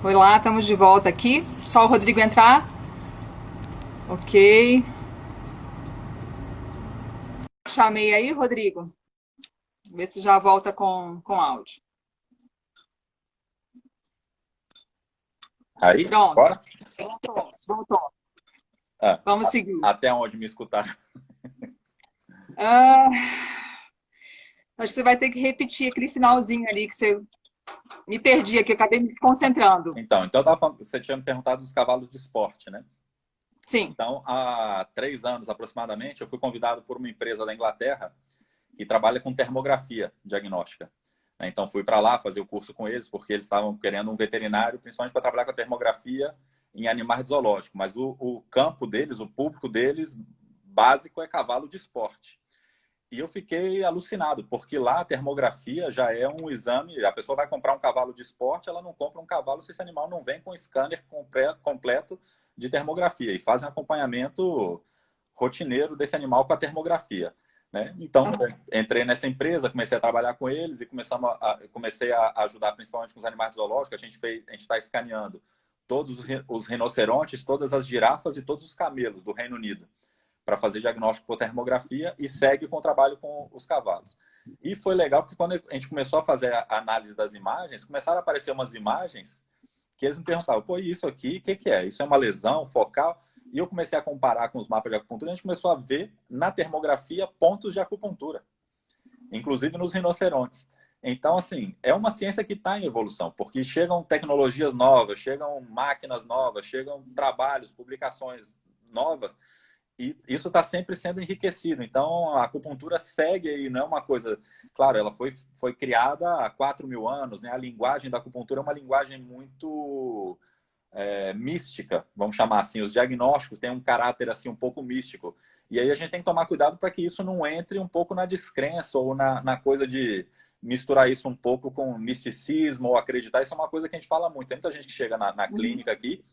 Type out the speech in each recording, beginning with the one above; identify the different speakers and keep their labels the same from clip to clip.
Speaker 1: Oi lá, estamos de volta aqui. Só o Rodrigo entrar. Ok. Chamei aí, Rodrigo. Vê se já volta com áudio.
Speaker 2: Aí,
Speaker 1: Pronto.
Speaker 2: bora?
Speaker 1: Voltou.
Speaker 2: Ah,
Speaker 1: Vamos seguir.
Speaker 2: até onde me escutaram.
Speaker 1: Ah, acho que você vai ter que repetir aquele finalzinho ali que você me perdi aqui, acabei me desconcentrando.
Speaker 2: Então eu tava falando, você tinha me perguntado dos cavalos de esporte, né?
Speaker 1: Sim.
Speaker 2: Então, há 3 anos aproximadamente, eu fui convidado por uma empresa da Inglaterra que trabalha com termografia diagnóstica. Então, fui para lá fazer o curso com eles, porque eles estavam querendo um veterinário, principalmente para trabalhar com a termografia em animais de zoológico. Mas o campo deles, o público deles, básico é cavalo de esporte. E eu fiquei alucinado, porque lá a termografia já é um exame. A pessoa vai comprar um cavalo de esporte, ela não compra um cavalo se esse animal não vem com scanner completo de termografia. E fazem um acompanhamento rotineiro desse animal com a termografia. Né? Então, entrei nessa empresa, comecei a trabalhar com eles e comecei a ajudar principalmente com os animais zoológicos. A gente está escaneando todos os rinocerontes, todas as girafas e todos os camelos do Reino Unido para fazer diagnóstico por termografia e segue com o trabalho com os cavalos. E foi legal porque quando a gente começou a fazer a análise das imagens, começaram a aparecer umas imagens que eles me perguntavam, pô, isso aqui, o que é? Isso é uma lesão focal? E eu comecei a comparar com os mapas de acupuntura, e a gente começou a ver na termografia pontos de acupuntura, inclusive nos rinocerontes. Então, assim, é uma ciência que está em evolução, porque chegam tecnologias novas, chegam máquinas novas, chegam trabalhos, publicações novas, e isso está sempre sendo enriquecido. Então, a acupuntura segue aí, não é uma coisa... Claro, ela foi criada há 4.000 anos, né? A linguagem da acupuntura é uma linguagem muito mística, vamos chamar assim. Os diagnósticos têm um caráter assim um pouco místico. E aí a gente tem que tomar cuidado para que isso não entre um pouco na descrença ou na coisa de misturar isso um pouco com misticismo ou acreditar. Isso é uma coisa que a gente fala muito. Tem muita gente que chega na clínica aqui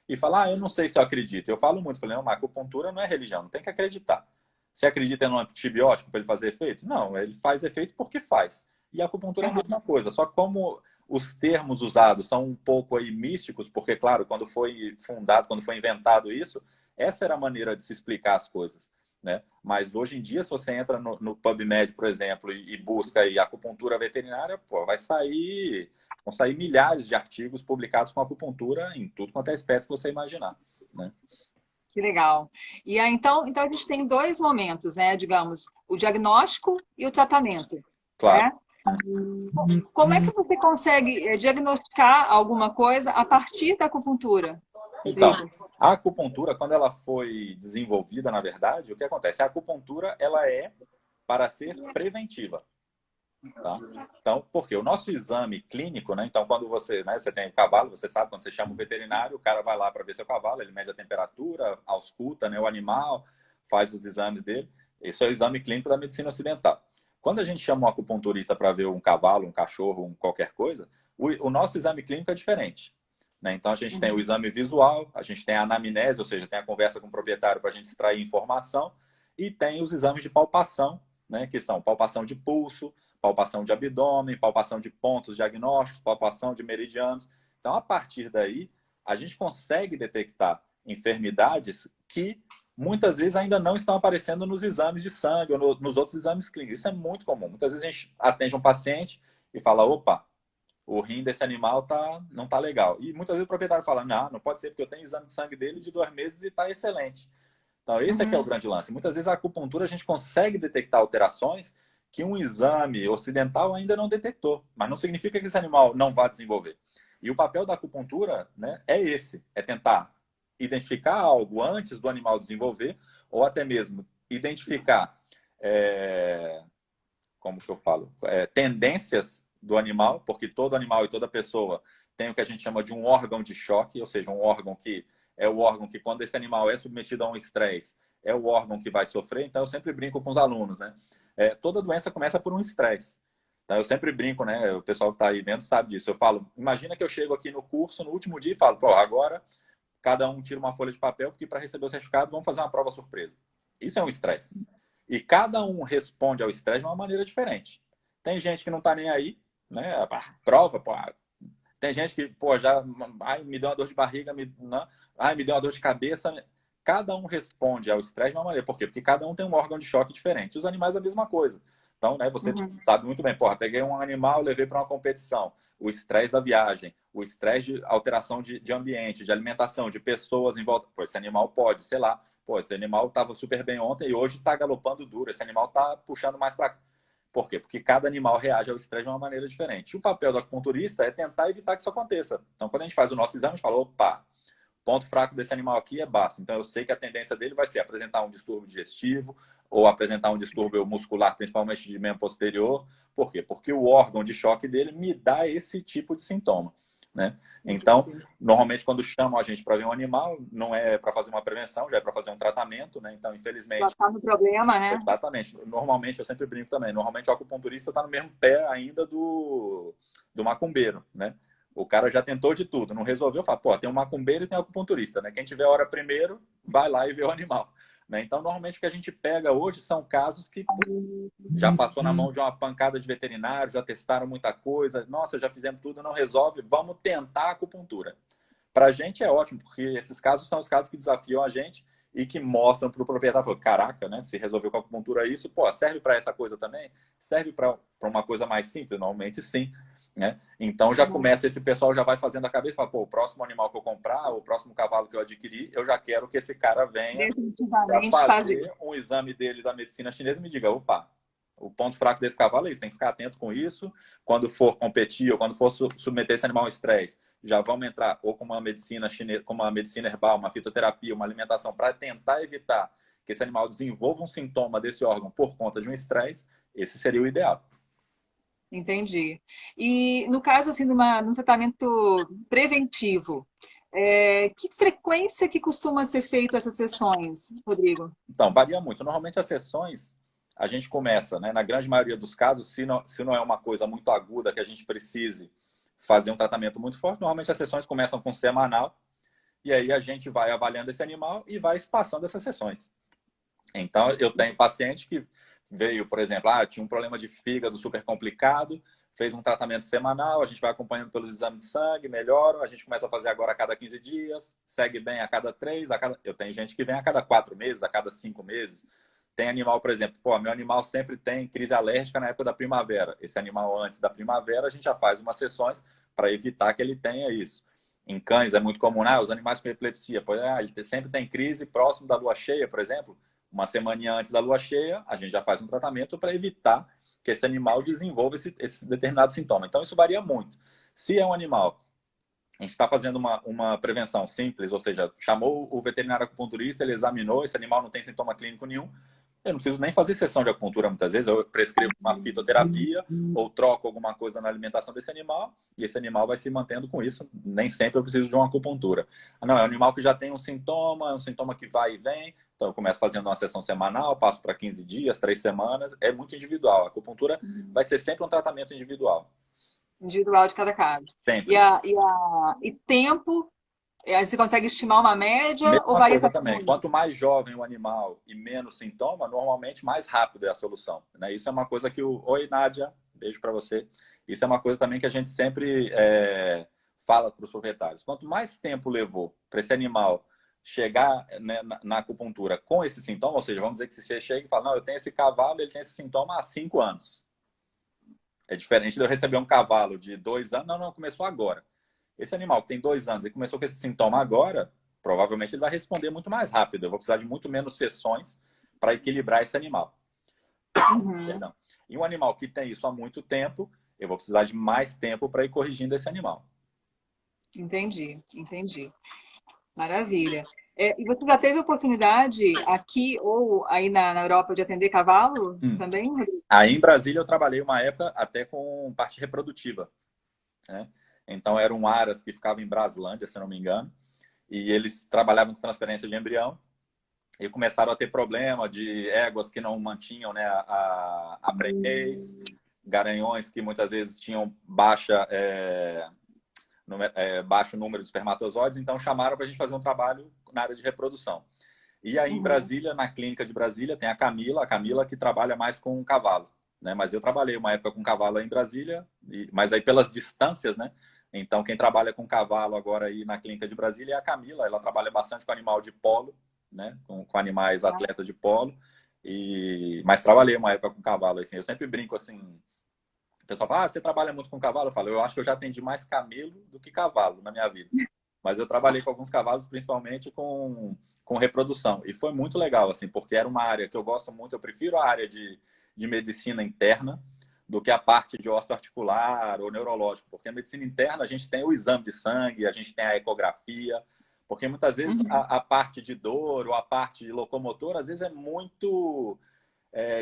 Speaker 2: e fala, eu não sei se eu acredito. Eu falo muito, falei, não, mas acupuntura não é religião, não tem que acreditar. Você acredita num antibiótico para ele fazer efeito? Não, ele faz efeito porque faz. E a acupuntura é a mesma coisa, só que como os termos usados são um pouco aí místicos, porque, claro, quando foi fundado, quando foi inventado isso, essa era a maneira de se explicar as coisas. Né? Mas hoje em dia, se você entra no PubMed, por exemplo, e busca aí acupuntura veterinária, pô, vão sair milhares de artigos publicados com acupuntura em tudo quanto é espécie que você imaginar. Né?
Speaker 1: Que legal. E aí, então a gente tem dois momentos, né? Digamos, o diagnóstico e o tratamento,
Speaker 2: Claro.
Speaker 1: né? Como é que você consegue diagnosticar alguma coisa a partir da acupuntura,
Speaker 2: Então,
Speaker 1: Rodrigo?
Speaker 2: a acupuntura, quando ela foi desenvolvida, na verdade, o que acontece? A acupuntura, ela é para ser preventiva. Tá? Então, porque o nosso exame clínico, né? Então, quando você tem o cavalo, você sabe, quando você chama o veterinário, o cara vai lá para ver seu cavalo, ele mede a temperatura, ausculta, né, o animal, faz os exames dele. Esse é o exame clínico da medicina ocidental. Quando a gente chama um acupunturista para ver um cavalo, um cachorro, qualquer coisa, o nosso exame clínico é diferente. Né? Então, a gente tem o exame visual, a gente tem a anamnese, ou seja, tem a conversa com o proprietário para a gente extrair informação, e tem os exames de palpação, né, que são palpação de pulso, palpação de abdômen, palpação de pontos diagnósticos, palpação de meridianos. Então, a partir daí, a gente consegue detectar enfermidades que muitas vezes ainda não estão aparecendo nos exames de sangue ou nos outros exames clínicos. Isso é muito comum. Muitas vezes a gente atende um paciente e fala, opa, o rim desse animal não está legal. E muitas vezes o proprietário fala, não pode ser porque eu tenho exame de sangue dele de 2 meses e está excelente. Então, esse aqui é o
Speaker 1: Uhum.
Speaker 2: grande lance. Muitas vezes a acupuntura a gente consegue detectar alterações que um exame ocidental ainda não detectou, mas não significa que esse animal não vá desenvolver. E o papel da acupuntura, né, é esse, é tentar identificar algo antes do animal desenvolver, ou até mesmo identificar, como que eu falo, tendências do animal, porque todo animal e toda pessoa tem o que a gente chama de um órgão de choque, ou seja, um órgão que é o órgão que, quando esse animal é submetido a um estresse, é o órgão que vai sofrer. Então, eu sempre brinco com os alunos, né? Toda doença começa por um estresse. Então, eu sempre brinco, né? O pessoal que está aí vendo sabe disso. Eu falo, imagina que eu chego aqui no curso, no último dia, e falo, pô, agora cada um tira uma folha de papel, porque para receber o certificado vamos fazer uma prova surpresa. Isso é um estresse. E cada um responde ao estresse de uma maneira diferente. Tem gente que não está nem aí, né? A prova, pô, Tem gente que, pô, já, ai, me deu uma dor de barriga, não, ai, me deu uma dor de cabeça. Cada um responde ao estresse de uma maneira. Por quê? Porque cada um tem um órgão de choque diferente. Os animais é a mesma coisa. Então, né, você sabe muito bem, porra, peguei um animal, levei para uma competição. O estresse da viagem, o estresse de alteração de ambiente, de alimentação, de pessoas em volta. Pô, esse animal pode, sei lá, pô, esse animal estava super bem ontem e hoje está galopando duro. Esse animal está puxando mais para cá. Por quê? Porque cada animal reage ao estresse de uma maneira diferente. E o papel do acupunturista é tentar evitar que isso aconteça. Então, quando a gente faz o nosso exame, a gente fala, opa, ponto fraco desse animal aqui é baço. Então, eu sei que a tendência dele vai ser apresentar um distúrbio digestivo ou apresentar um distúrbio muscular, principalmente de membro posterior. Por quê? Porque o órgão de choque dele me dá esse tipo de sintoma. Né? Então, normalmente, quando chamam a gente para ver um animal, não é para fazer uma prevenção, já é para fazer um tratamento. Né? Então, infelizmente...
Speaker 1: Já está no problema, né?
Speaker 2: Exatamente. Normalmente, eu sempre brinco também, normalmente o acupunturista está no mesmo pé ainda do macumbeiro, né? O cara já tentou de tudo, não resolveu, fala, pô, tem um macumbeiro e tem um acupunturista, né? Quem tiver hora primeiro, vai lá e vê o animal. Né? Então, normalmente, o que a gente pega hoje são casos que já passou na mão de uma pancada de veterinário, já testaram muita coisa, nossa, já fizemos tudo, não resolve, vamos tentar a acupuntura. Para a gente é ótimo, porque esses casos são os casos que desafiam a gente e que mostram para o proprietário, caraca, né? Se resolveu com a acupuntura isso, pô, serve para essa coisa também? Serve para uma coisa mais simples? Normalmente sim. Né? Então já começa, esse pessoal já vai fazendo a cabeça e fala, pô, o próximo animal que eu comprar, o próximo cavalo que eu adquirir, eu já quero que esse cara venha para fazer um exame dele da medicina chinesa e me diga, opa, o ponto fraco desse cavalo é isso, tem que ficar atento com isso, quando for competir ou quando for submeter esse animal ao estresse, já vamos entrar ou com uma medicina chinesa, com uma medicina herbal, uma fitoterapia, uma alimentação para tentar evitar que esse animal desenvolva um sintoma desse órgão por conta de um estresse, esse seria o ideal.
Speaker 1: Entendi. E no caso, assim, num tratamento preventivo, que frequência que costuma ser feito essas sessões, Rodrigo?
Speaker 2: Então, varia muito. Normalmente as sessões, a gente começa, né, na grande maioria dos casos, se não é uma coisa muito aguda que a gente precise fazer um tratamento muito forte, normalmente as sessões começam com semanal, e aí a gente vai avaliando esse animal e vai espaçando essas sessões. Então, eu tenho paciente que veio, por exemplo, tinha um problema de fígado super complicado, fez um tratamento semanal, a gente vai acompanhando pelos exames de sangue, melhora, a gente começa a fazer agora a cada 15 dias, segue bem a cada 3, eu tenho gente que vem a cada 4 meses, a cada 5 meses. Tem animal, por exemplo, pô, meu animal sempre tem crise alérgica na época da primavera. Esse animal antes da primavera, a gente já faz umas sessões para evitar que ele tenha isso. Em cães é muito comum, os animais com epilepsia, ele sempre tem crise próximo da lua cheia, por exemplo. Uma semana antes da lua cheia, a gente já faz um tratamento para evitar que esse animal desenvolva esse determinado sintoma. Então, isso varia muito. Se é um animal, a gente está fazendo uma prevenção simples, ou seja, chamou o veterinário acupunturista, ele examinou, esse animal não tem sintoma clínico nenhum, eu não preciso nem fazer sessão de acupuntura muitas vezes, eu prescrevo uma fitoterapia ou troco alguma coisa na alimentação desse animal e esse animal vai se mantendo com isso, nem sempre eu preciso de uma acupuntura. Não, é um animal que já tem um sintoma que vai e vem, então eu começo fazendo uma sessão semanal, passo para 15 dias, 3 semanas, é muito individual, a acupuntura vai ser sempre um tratamento individual.
Speaker 1: Individual de cada caso.
Speaker 2: Sempre.
Speaker 1: E tempo, você consegue estimar uma média ou varia
Speaker 2: também. Quanto mais jovem o animal e menos sintoma, normalmente mais rápido é a solução. Né? Isso é uma coisa que Oi, Nádia, beijo para você. Isso é uma coisa também que a gente sempre fala para os proprietários. Quanto mais tempo levou para esse animal chegar, né, na acupuntura com esse sintoma, ou seja, vamos dizer que você chega e fala, não, eu tenho esse cavalo, ele tem esse sintoma há 5 anos. É diferente de eu receber um cavalo de 2 anos, não, começou agora. Esse animal que tem 2 anos e começou com esse sintoma agora, provavelmente ele vai responder muito mais rápido. Eu vou precisar de muito menos sessões para equilibrar esse animal. Perdão. E um animal que tem isso há muito tempo, eu vou precisar de mais tempo para ir corrigindo esse animal.
Speaker 1: Entendi. Maravilha. E você já teve oportunidade aqui ou aí na Europa de atender cavalo também?
Speaker 2: Aí em Brasília eu trabalhei uma época até com parte reprodutiva, né? Então, era um aras que ficava em Braslândia, se não me engano, e eles trabalhavam com transferência de embrião e começaram a ter problema de éguas que não mantinham, né, a prenhez, garanhões que muitas vezes tinham baixo número de espermatozoides, então chamaram para a gente fazer um trabalho na área de reprodução. E aí, em Brasília, na clínica de Brasília, tem a Camila que trabalha mais com cavalo, né? Mas eu trabalhei uma época com cavalo aí em Brasília, mas aí pelas distâncias, né? Então, quem trabalha com cavalo agora aí na clínica de Brasília é a Camila. Ela trabalha bastante com animal de polo, né? Com animais atletas de polo. Mas trabalhei uma época com cavalo, assim. Eu sempre brinco assim. O pessoal fala, você trabalha muito com cavalo? Eu falo, eu acho que eu já atendi mais camelo do que cavalo na minha vida. Mas eu trabalhei com alguns cavalos, principalmente com reprodução. E foi muito legal, assim, porque era uma área que eu gosto muito. Eu prefiro a área de medicina interna do que a parte de osteoarticular ou neurológico. Porque a medicina interna, a gente tem o exame de sangue, a gente tem a ecografia, porque muitas vezes a parte de dor ou a parte de locomotor, às vezes é muito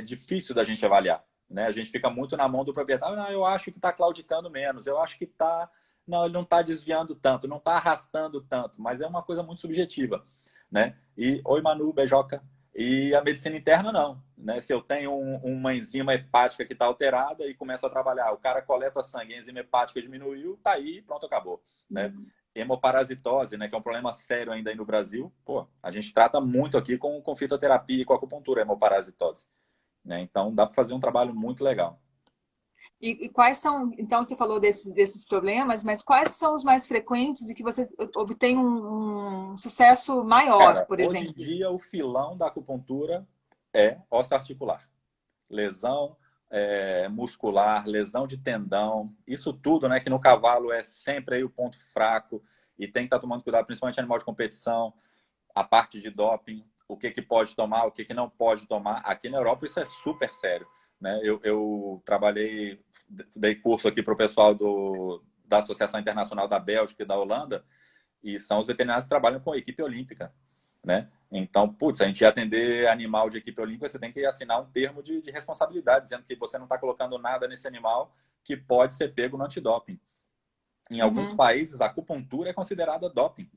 Speaker 2: difícil da gente avaliar. Né? A gente fica muito na mão do proprietário. Não, eu acho que está claudicando menos, eu acho que está... Não, ele não está desviando tanto, não está arrastando tanto, mas é uma coisa muito subjetiva. Né? E, oi Manu, beijoca. E a medicina interna não. Né? Se eu tenho uma enzima hepática que está alterada e começo a trabalhar, o cara coleta sangue, a enzima hepática diminuiu, tá aí, pronto, acabou. Né? Hemoparasitose, né, que é um problema sério ainda aí no Brasil, pô, a gente trata muito aqui com fitoterapia e com acupuntura, hemoparasitose. Né? Então, dá para fazer um trabalho muito legal.
Speaker 1: E quais são, então você falou desses problemas, mas quais são os mais frequentes e que você obtém um sucesso maior,
Speaker 2: Cara,
Speaker 1: por
Speaker 2: hoje em
Speaker 1: exemplo?
Speaker 2: dia o filão da acupuntura é osteoarticular. Lesão muscular, lesão de tendão, isso tudo, né, que no cavalo é sempre aí o ponto fraco e tem que estar tomando cuidado, principalmente animal de competição, a parte de doping, o que pode tomar, o que não pode tomar. Aqui na Europa isso é super sério. Né? Eu trabalhei, dei curso aqui para o pessoal da Associação Internacional da Bélgica e da Holanda, e são os veterinários que trabalham com a equipe olímpica. Né? Então, putz, a gente ia atender animal de equipe olímpica, você tem que assinar um termo de responsabilidade, dizendo que você não está colocando nada nesse animal que pode ser pego no antidoping. Em alguns países, a acupuntura é considerada doping.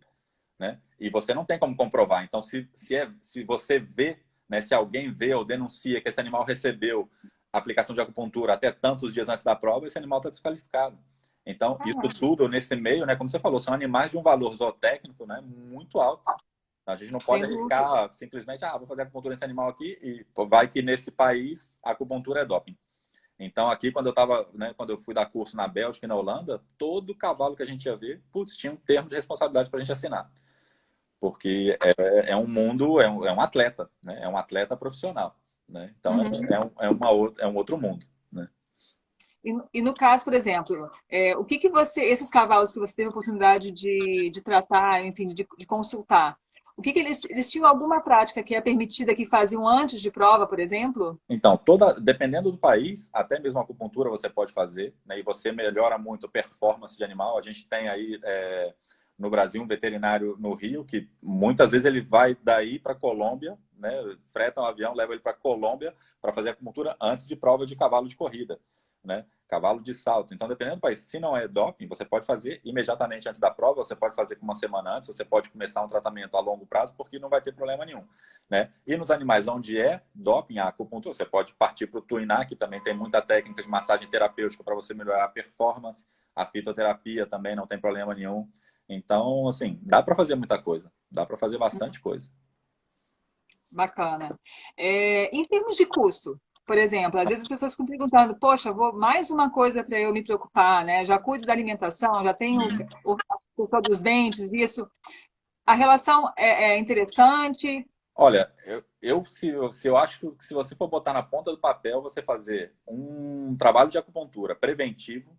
Speaker 2: Né? E você não tem como comprovar. Então, se você vê, né, se alguém vê ou denuncia que esse animal recebeu aplicação de acupuntura até tantos dias antes da prova, esse animal está desqualificado. Então, isso tudo nesse meio, né, como você falou, são animais de um valor zootécnico, né, muito alto. A gente não pode arriscar simplesmente, vou fazer acupuntura nesse animal aqui e vai que nesse país a acupuntura é doping. Então, aqui, quando eu tava, né, quando eu fui dar curso na Bélgica e na Holanda, todo cavalo que a gente ia ver, putz, tinha um termo de responsabilidade para a gente assinar. Porque é um mundo, é um atleta, né? É um atleta profissional. Né? Então, é um outro mundo. Né?
Speaker 1: E no caso, por exemplo, o que esses cavalos que você teve a oportunidade de tratar, enfim, de consultar, o que eles tinham alguma prática que é permitida que faziam antes de prova, por exemplo?
Speaker 2: Então, dependendo do país, até mesmo a acupuntura você pode fazer, né? E você melhora muito a performance de animal. A gente tem aí no Brasil um veterinário no Rio que muitas vezes ele vai daí para Colômbia, né? Freta um avião, leva ele para Colômbia para fazer acupuntura antes de prova de cavalo de corrida. Né? Cavalo de salto. Então, dependendo do país, se não é doping, você pode fazer imediatamente antes da prova, você pode fazer com uma semana antes, você pode começar um tratamento a longo prazo, porque não vai ter problema nenhum. Né? E nos animais onde é doping, a acupuntura, você pode partir para o tuiná, que também tem muita técnica de massagem terapêutica para você melhorar a performance, a fitoterapia também não tem problema nenhum. Então, assim, dá para fazer muita coisa, dá para fazer bastante coisa.
Speaker 1: Bacana. Em termos de custo, por exemplo, às vezes as pessoas ficam perguntando, poxa, vou mais uma coisa para eu me preocupar, né? Já cuido da alimentação, já tenho o questão dos dentes, isso. A relação é interessante.
Speaker 2: Olha, se eu acho que se você for botar na ponta do papel, você fazer um trabalho de acupuntura preventivo,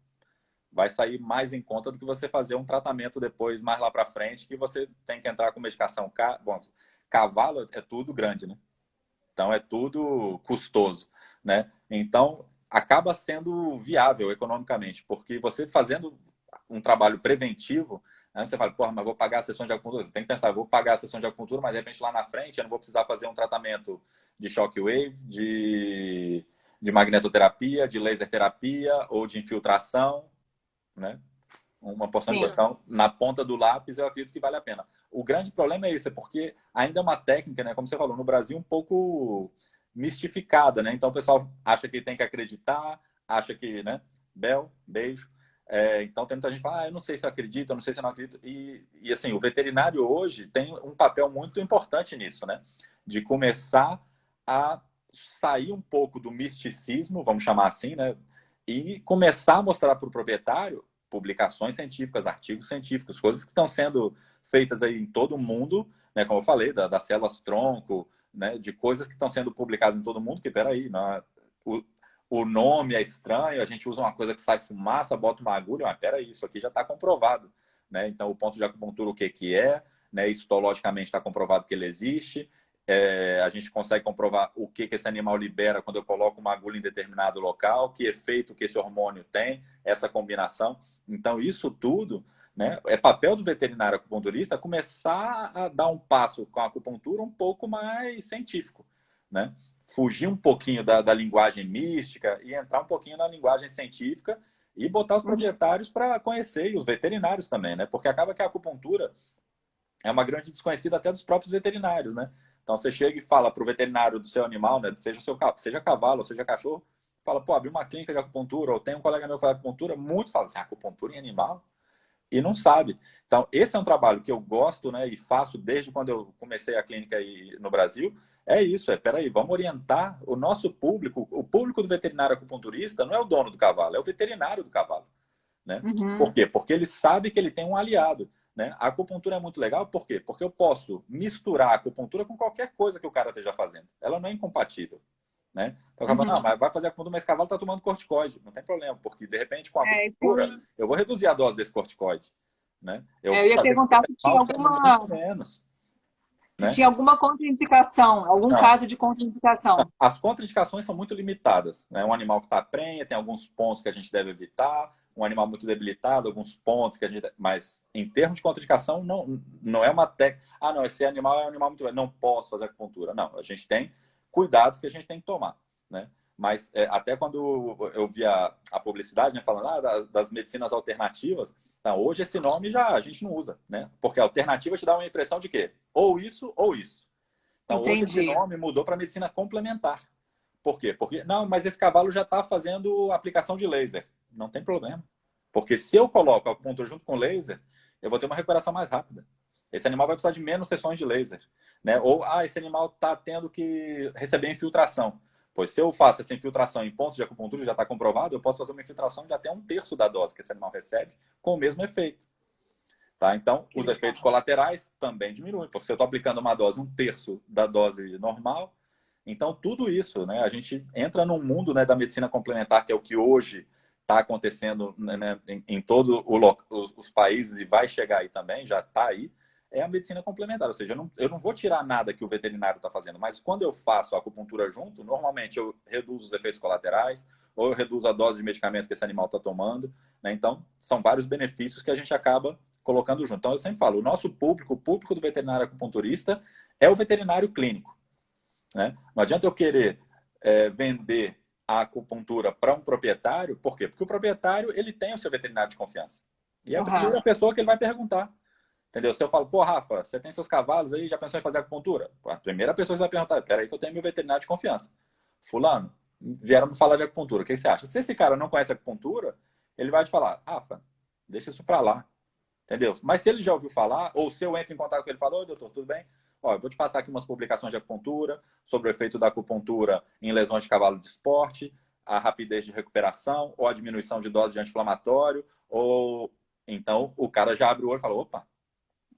Speaker 2: vai sair mais em conta do que você fazer um tratamento depois, mais lá para frente, que você tem que entrar com medicação. Bom, cavalo é tudo grande, né? Então, é tudo custoso, né? Então, acaba sendo viável economicamente, porque você fazendo um trabalho preventivo, né, você fala, porra, mas vou pagar a sessão de acupuntura. Você tem que pensar, vou pagar a sessão de acupuntura, mas de repente lá na frente eu não vou precisar fazer um tratamento de shockwave, de magnetoterapia, de laser terapia ou de infiltração, né? Uma porção de coisa. Na ponta do lápis, eu acredito que vale a pena. O grande problema é isso, é porque ainda é uma técnica, né, como você falou, no Brasil um pouco mistificada, né? Então o pessoal acha que tem que acreditar, acha que, né? Bel, beijo. Então tem muita gente que fala, eu não sei se eu acredito, eu não sei se eu não acredito. E assim, o veterinário hoje tem um papel muito importante nisso, né? De começar a sair um pouco do misticismo, vamos chamar assim, né? E começar a mostrar para o proprietário publicações científicas, artigos científicos, coisas que estão sendo feitas aí em todo o mundo, né, como eu falei, das células-tronco, né, de coisas que estão sendo publicadas em todo o mundo, que, peraí, o nome é estranho, a gente usa uma coisa que sai fumaça, bota uma agulha, mas peraí, isso aqui já está comprovado. Né? Então, o ponto de acupuntura, o que é, né? Histologicamente está comprovado que ele existe, a gente consegue comprovar o que esse animal libera quando eu coloco uma agulha em determinado local, que efeito que esse hormônio tem, essa combinação. Então, isso tudo, né, é papel do veterinário acupunturista começar a dar um passo com a acupuntura um pouco mais científico, né? Fugir um pouquinho da linguagem mística e entrar um pouquinho na linguagem científica e botar os proprietários para conhecer, e os veterinários também, né? Porque acaba que a acupuntura é uma grande desconhecida até dos próprios veterinários, né? Então, você chega e fala para o veterinário do seu animal, né? Seja cavalo, seja cachorro, fala, pô, abri uma clínica de acupuntura, ou tem um colega meu que faz acupuntura, muitos falam assim, acupuntura em animal? E não sabe. Então, esse é um trabalho que eu gosto, né, e faço desde quando eu comecei a clínica aí no Brasil. É isso, peraí, vamos orientar o nosso público. O público do veterinário acupunturista não é o dono do cavalo, é o veterinário do cavalo. Né? Por quê? Porque ele sabe que ele tem um aliado. Né? A acupuntura é muito legal, por quê? Porque eu posso misturar a acupuntura com qualquer coisa que o cara esteja fazendo. Ela não é incompatível. Né? Então, o cavalo, não, mas vai fazer acupuntura, mas esse cavalo está tomando corticoide. Não tem problema, porque de repente com a acupuntura eu vou reduzir a dose desse corticoide. Né?
Speaker 1: Eu ia perguntar se tinha alguma...
Speaker 2: menos.
Speaker 1: Se tinha alguma contraindicação, algum caso de contraindicação.
Speaker 2: As contraindicações são muito limitadas. Né? Um animal que está prenha, tem alguns pontos que a gente deve evitar. Um animal muito debilitado, alguns pontos que a gente... Mas, em termos de contraindicação, não é uma técnica... Ah, não, esse animal é um animal muito velho, não posso fazer acupuntura. Não, a gente tem cuidados que a gente tem que tomar. Né? Mas, até quando eu vi a publicidade, né, falando das medicinas alternativas, então, hoje esse nome a gente não usa, né? Porque a alternativa te dá uma impressão de quê? Ou isso, ou isso. Então, hoje esse nome mudou para medicina complementar. Por quê? Porque, não, mas esse cavalo já está fazendo aplicação de laser. Não tem problema. Porque se eu coloco a acupuntura junto com laser, eu vou ter uma recuperação mais rápida. Esse animal vai precisar de menos sessões de laser. Né? Ou, esse animal está tendo que receber infiltração. Pois se eu faço essa infiltração em pontos de acupuntura, já está comprovado, eu posso fazer uma infiltração de até 1/3 da dose que esse animal recebe, com o mesmo efeito. Tá? Então, os efeitos colaterais também diminuem, porque se eu estou aplicando uma dose 1/3 da dose normal, então tudo isso, né, a gente entra num mundo, né, da medicina complementar, que é o que hoje está acontecendo, né, em todos os países e vai chegar aí também, já está aí, é a medicina complementar. Ou seja, eu não vou tirar nada que o veterinário está fazendo, mas quando eu faço a acupuntura junto, normalmente eu reduzo os efeitos colaterais, ou eu reduzo a dose de medicamento que esse animal está tomando. Né? Então, são vários benefícios que a gente acaba colocando junto. Então, eu sempre falo, o nosso público, o público do veterinário acupunturista é o veterinário clínico. Né? Não adianta eu querer vender a acupuntura para um proprietário, por quê? Porque o proprietário ele tem o seu veterinário de confiança. E é a primeira pessoa que ele vai perguntar. Entendeu? Se eu falo, pô, Rafa, você tem seus cavalos aí, já pensou em fazer acupuntura? A primeira pessoa que vai perguntar, peraí que eu tenho meu veterinário de confiança. Fulano, vieram me falar de acupuntura, o que você acha? Se esse cara não conhece acupuntura, ele vai te falar, Rafa, deixa isso pra lá. Entendeu? Mas se ele já ouviu falar, ou se eu entro em contato com ele e falo, oi, doutor, tudo bem? Ó, eu vou te passar aqui umas publicações de acupuntura, sobre o efeito da acupuntura em lesões de cavalo de esporte, a rapidez de recuperação, ou a diminuição de dose de anti-inflamatório, ou... Então, o cara já abre o olho e fala, opa,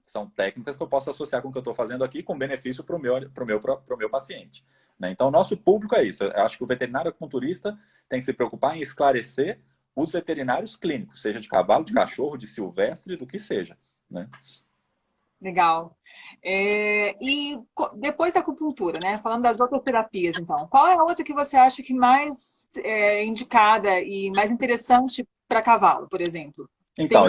Speaker 2: são técnicas que eu posso associar com o que eu estou fazendo aqui com benefício para o meu paciente. Né? Então, o nosso público é isso. Eu acho que o veterinário acupunturista tem que se preocupar em esclarecer os veterinários clínicos, seja de cavalo, de cachorro, de silvestre, do que seja. Né?
Speaker 1: Legal. E depois da acupuntura, né? Falando das outras terapias, então, qual é a outra que você acha que mais é indicada e mais interessante para cavalo, por exemplo?
Speaker 2: Então,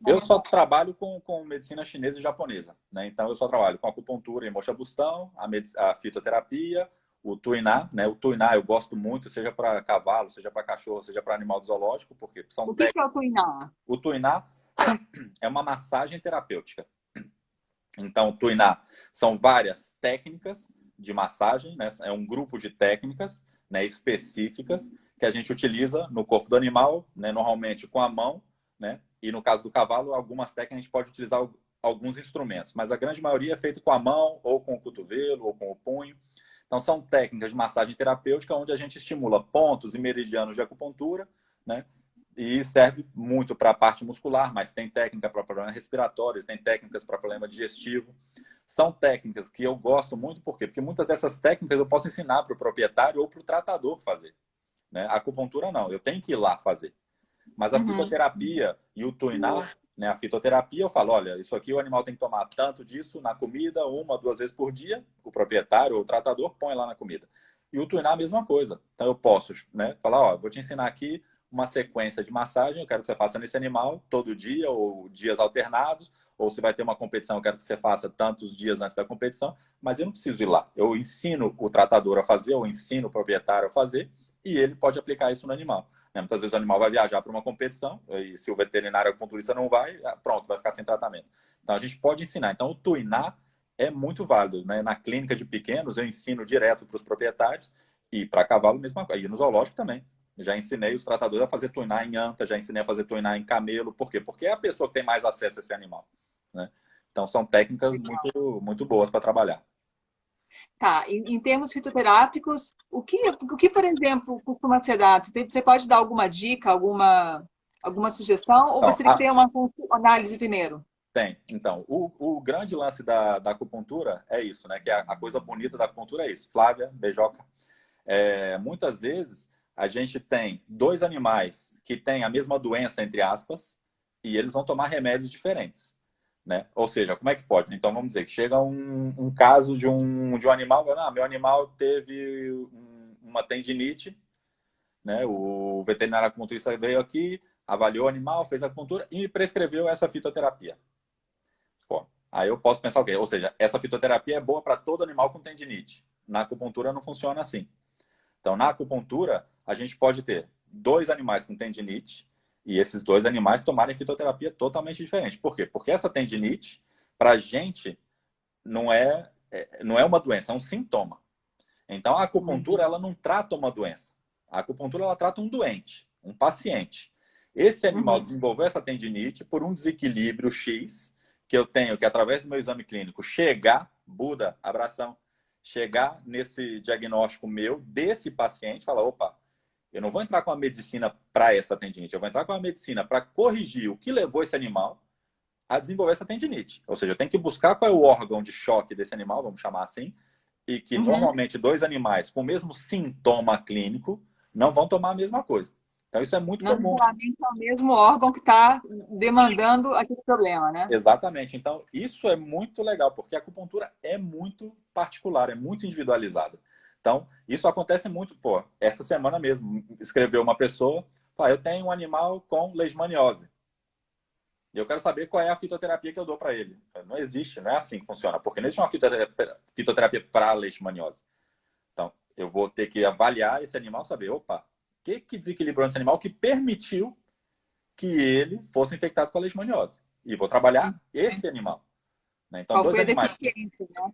Speaker 2: eu só trabalho com medicina chinesa e japonesa. Né? Então, eu só trabalho com acupuntura em moxa-bustão, a fitoterapia, o tuiná. Né? O tuiná eu gosto muito, seja para cavalo, seja para cachorro, seja para animal do zoológico, porque são
Speaker 1: O que é o tuiná?
Speaker 2: O tuiná é uma massagem terapêutica. Então, o tuiná são várias técnicas de massagem, né? É um grupo de técnicas, né, específicas que a gente utiliza no corpo do animal, né, normalmente com a mão, né? E no caso do cavalo, algumas técnicas a gente pode utilizar alguns instrumentos, mas a grande maioria é feito com a mão, ou com o cotovelo, ou com o punho. Então, são técnicas de massagem terapêutica onde a gente estimula pontos e meridianos de acupuntura, né? E serve muito para a parte muscular, mas tem técnica para problemas respiratórios, tem técnicas para problema digestivo. São técnicas que eu gosto muito, por quê? Porque muitas dessas técnicas eu posso ensinar para o proprietário ou para o tratador fazer. Né? A acupuntura não, eu tenho que ir lá fazer. Mas a fitoterapia e o tuinar, né? A fitoterapia eu falo, olha, isso aqui o animal tem que tomar tanto disso na comida, 1, 2 vezes por dia, o proprietário ou o tratador põe lá na comida. E o tuinar a mesma coisa. Então eu posso, né, falar, ó, vou te ensinar aqui uma sequência de massagem, eu quero que você faça nesse animal todo dia ou dias alternados, ou se vai ter uma competição, eu quero que você faça tantos dias antes da competição, mas eu não preciso ir lá. Eu ensino o tratador a fazer, eu ensino o proprietário a fazer, e ele pode aplicar isso no animal. Muitas vezes o animal vai viajar para uma competição e se o veterinário acupunturista não vai, pronto, vai ficar sem tratamento. Então a gente pode ensinar. Então o tuinar é muito válido. Né? Na clínica de pequenos eu ensino direto para os proprietários e para cavalo mesma coisa. E no zoológico também. Já ensinei os tratadores a fazer tuinar em anta, já ensinei a fazer tuinar em camelo. Por quê? Porque é a pessoa que tem mais acesso a esse animal. Né? Então são técnicas muito, muito boas para trabalhar.
Speaker 1: Tá, em termos fitoterápicos, por exemplo, costuma ser dado? Você pode dar alguma dica, alguma sugestão, ou
Speaker 2: Então,
Speaker 1: você tem que ter uma análise primeiro?
Speaker 2: tem. Então, o grande lance da acupuntura é isso, né? Que a coisa bonita da acupuntura é isso. Flávia, beijoca. Muitas vezes a gente tem dois animais que têm a mesma doença, entre aspas, e eles vão tomar remédios diferentes. Né? Ou seja, como é que pode? Então, vamos dizer que chega um caso de um animal, meu animal teve uma tendinite, né? O veterinário acupunturista veio aqui, avaliou o animal, fez a acupuntura e me prescreveu essa fitoterapia. Pô, aí eu posso pensar o quê? Ou seja, essa fitoterapia é boa para todo animal com tendinite. Na acupuntura não funciona assim. Então, na acupuntura, a gente pode ter dois animais com tendinite e esses dois animais tomarem fitoterapia totalmente diferente. Por quê? Porque essa tendinite, para a gente, não é uma doença, é um sintoma. Então, a acupuntura, ela não trata uma doença. A acupuntura, ela trata um doente, um paciente. Esse animal desenvolveu essa tendinite por um desequilíbrio X que eu tenho que, através do meu exame clínico, chegar, Buda, abração, chegar nesse diagnóstico meu, desse paciente, falar, opa, eu não vou entrar com a medicina para essa tendinite, eu vou entrar com a medicina para corrigir o que levou esse animal a desenvolver essa tendinite. Ou seja, eu tenho que buscar qual é o órgão de choque desse animal, vamos chamar assim, e que normalmente dois animais com o mesmo sintoma clínico não vão tomar a mesma coisa. Então isso é muito
Speaker 1: Não
Speaker 2: comum.
Speaker 1: necessariamente é o mesmo órgão que está demandando aquele problema, né?
Speaker 2: Exatamente. Então isso é muito legal, porque a acupuntura é muito particular, é muito individualizada. Então isso acontece muito, pô. Essa semana mesmo, escreveu uma pessoa, eu tenho um animal com leishmaniose. E eu quero saber qual é a fitoterapia que eu dou para ele. Não existe, não é assim que funciona, porque não existe uma fitoterapia para leishmaniose. Então, eu vou ter que avaliar esse animal, saber, opa, o que desequilibrou esse animal que permitiu que ele fosse infectado com a leishmaniose. E vou trabalhar esse animal. Né? Então,
Speaker 1: Qual
Speaker 2: dois
Speaker 1: foi a
Speaker 2: animais,
Speaker 1: deficiência, né?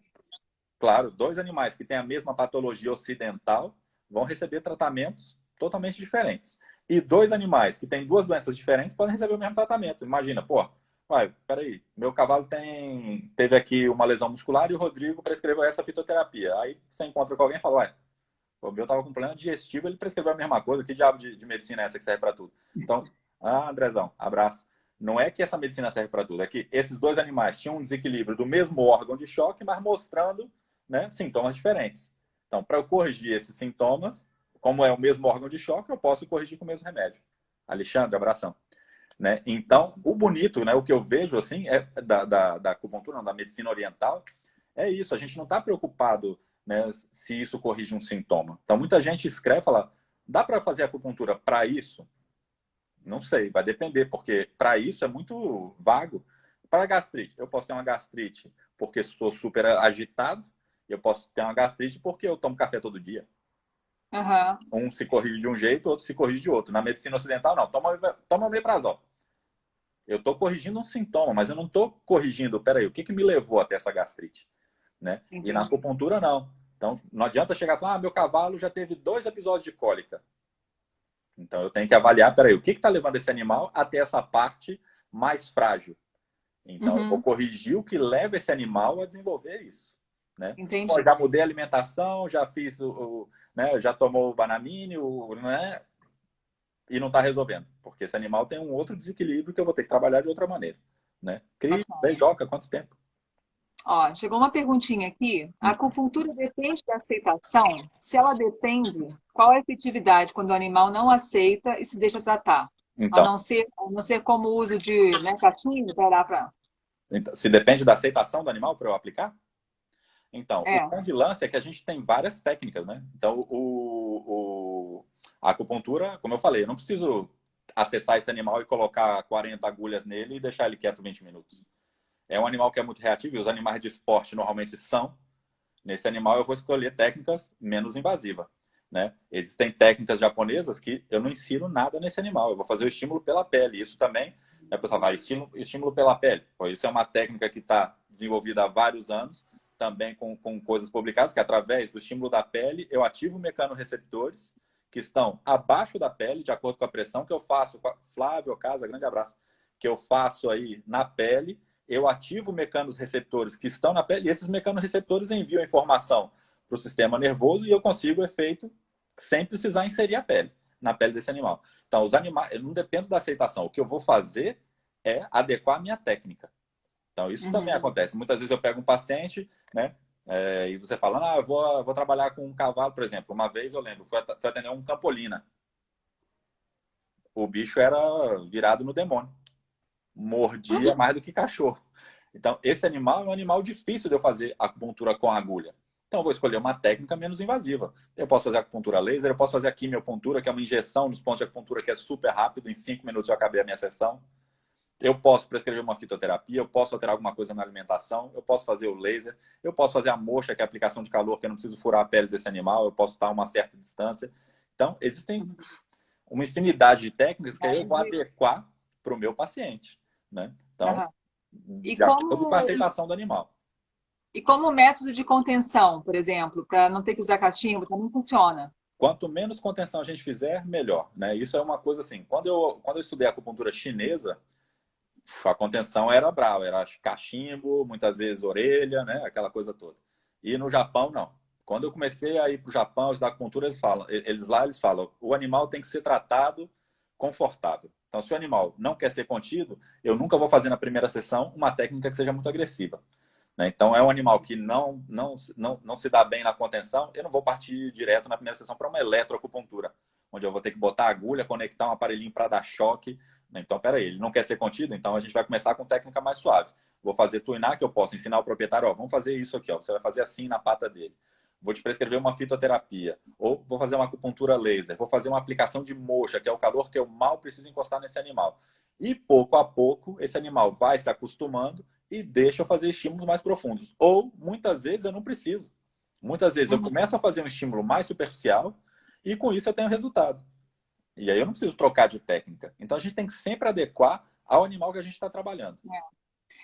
Speaker 2: claro, dois animais que têm a mesma patologia ocidental vão receber tratamentos totalmente diferentes. E dois animais que têm duas doenças diferentes podem receber o mesmo tratamento. Imagina, pô, peraí, meu cavalo teve aqui uma lesão muscular e o Rodrigo prescreveu essa fitoterapia. Aí você encontra com alguém e fala, o meu estava com problema digestivo, ele prescreveu a mesma coisa. Que diabo de medicina é essa que serve para tudo? Então, Andrezão, abraço. Não é que essa medicina serve para tudo, é que esses dois animais tinham um desequilíbrio do mesmo órgão de choque, mas mostrando, né, sintomas diferentes. Então, para eu corrigir esses sintomas, como é o mesmo órgão de choque, eu posso corrigir com o mesmo remédio. Alexandre, abração. Né? Então, o bonito, né, o que eu vejo assim, é da acupuntura, não, da medicina oriental, é isso. A gente não está preocupado, né, se isso corrige um sintoma. Então, muita gente escreve e fala, dá para fazer acupuntura para isso? Não sei, vai depender, porque para isso é muito vago. Para gastrite, eu posso ter uma gastrite porque sou super agitado, e eu posso ter uma gastrite porque eu tomo café todo dia. Um se corrige de um jeito, outro se corrige de outro. Na medicina ocidental, não. Toma omeprazol. Eu estou corrigindo um sintoma, mas eu não estou corrigindo, peraí, o que me levou até essa gastrite? Né? E na acupuntura, não. Então, não adianta chegar e falar, meu cavalo já teve 2 episódios de cólica. Então, eu tenho que avaliar, peraí, o que está levando esse animal até essa parte mais frágil? Então, eu vou corrigir o que leva esse animal a desenvolver isso. Né? Pô, já mudei a alimentação, já fiz né, já tomou o Banamine, né? e não está resolvendo. Porque esse animal tem um outro desequilíbrio que eu vou ter que trabalhar de outra maneira. Né? Cria, beijoca, quanto tempo?
Speaker 1: Ó, chegou uma perguntinha aqui. A acupuntura depende da aceitação? Se ela depende, qual a efetividade quando o animal não aceita e se deixa tratar?
Speaker 2: Então,
Speaker 1: A não ser como o uso de, né, cachimbo para dar para...
Speaker 2: então, se depende da aceitação do animal para eu aplicar? Então, o
Speaker 1: É.
Speaker 2: grande lance é que a gente tem várias técnicas, né? Então, a acupuntura, como eu falei, eu não preciso acessar esse animal e colocar 40 agulhas nele e deixar ele quieto 20 minutos. É um animal que é muito reativo e os animais de esporte normalmente são. Nesse animal eu vou escolher técnicas menos invasivas. Né? Existem técnicas japonesas que eu não ensino nada nesse animal. Eu vou fazer o estímulo pela pele. Isso também, a pessoa vai, estímulo pela pele. Pois isso é uma técnica que está desenvolvida há vários anos, também com coisas publicadas, que através do estímulo da pele eu ativo mecanorreceptores que estão abaixo da pele, de acordo com a pressão que eu faço. Flávio Casa, grande abraço. Que eu faço aí na pele, eu ativo mecanorreceptores que estão na pele, e esses mecanorreceptores enviam informação para o sistema nervoso e eu consigo o efeito sem precisar inserir a pele, na pele desse animal. Então, os animais, eu não dependo da aceitação. O que eu vou fazer é adequar a minha técnica. Então, isso também acontece. Muitas vezes eu pego um paciente, né? E você fala, eu vou trabalhar com um cavalo, por exemplo. Uma vez eu lembro, fui atender um campolina. O bicho era virado no demônio. Mordia mais do que cachorro. Então, esse animal é um animal difícil de eu fazer acupuntura com agulha. Então, eu vou escolher uma técnica menos invasiva. Eu posso fazer acupuntura laser, eu posso fazer a quimiopuntura, que é uma injeção nos pontos de acupuntura que é super rápido. Em 5 minutos eu acabei a minha sessão. Eu posso prescrever uma fitoterapia, eu posso alterar alguma coisa na alimentação, eu posso fazer o laser, eu posso fazer a moxa, que é a aplicação de calor, que eu não preciso furar a pele desse animal, eu posso estar a uma certa distância. Então, existem uma infinidade de técnicas que eu vou adequar para o meu paciente. Né? Então, de acordo com a aceitação do animal.
Speaker 1: E como método de contenção, por exemplo, para não ter que usar cachimbo, também funciona?
Speaker 2: Quanto menos contenção a gente fizer, melhor. Né? Isso é uma coisa assim, quando eu estudei a acupuntura chinesa, a contenção era brava, era cachimbo, muitas vezes orelha, né? Aquela coisa toda. E no Japão, não. Quando eu comecei a ir para o Japão, estudar acupuntura, eles falam, o animal tem que ser tratado confortável. Então, se o animal não quer ser contido, eu nunca vou fazer na primeira sessão uma técnica que seja muito agressiva. Né? Então, é um animal que não se dá bem na contenção, eu não vou partir direto na primeira sessão para uma eletroacupuntura, onde eu vou ter que botar a agulha, conectar um aparelhinho para dar choque. Então, peraí, ele não quer ser contido, então a gente vai começar com técnica mais suave. Vou fazer tuinar, que eu posso ensinar o proprietário, vamos fazer isso aqui, você vai fazer assim na pata dele. Vou te prescrever uma fitoterapia, ou vou fazer uma acupuntura laser, vou fazer uma aplicação de moxa, que é o calor que eu mal preciso encostar nesse animal. E pouco a pouco, esse animal vai se acostumando e deixa eu fazer estímulos mais profundos. Ou, muitas vezes, eu não preciso. Muitas vezes eu começo a fazer um estímulo mais superficial e com isso eu tenho resultado. E aí eu não preciso trocar de técnica. Então a gente tem que sempre adequar ao animal que a gente está trabalhando.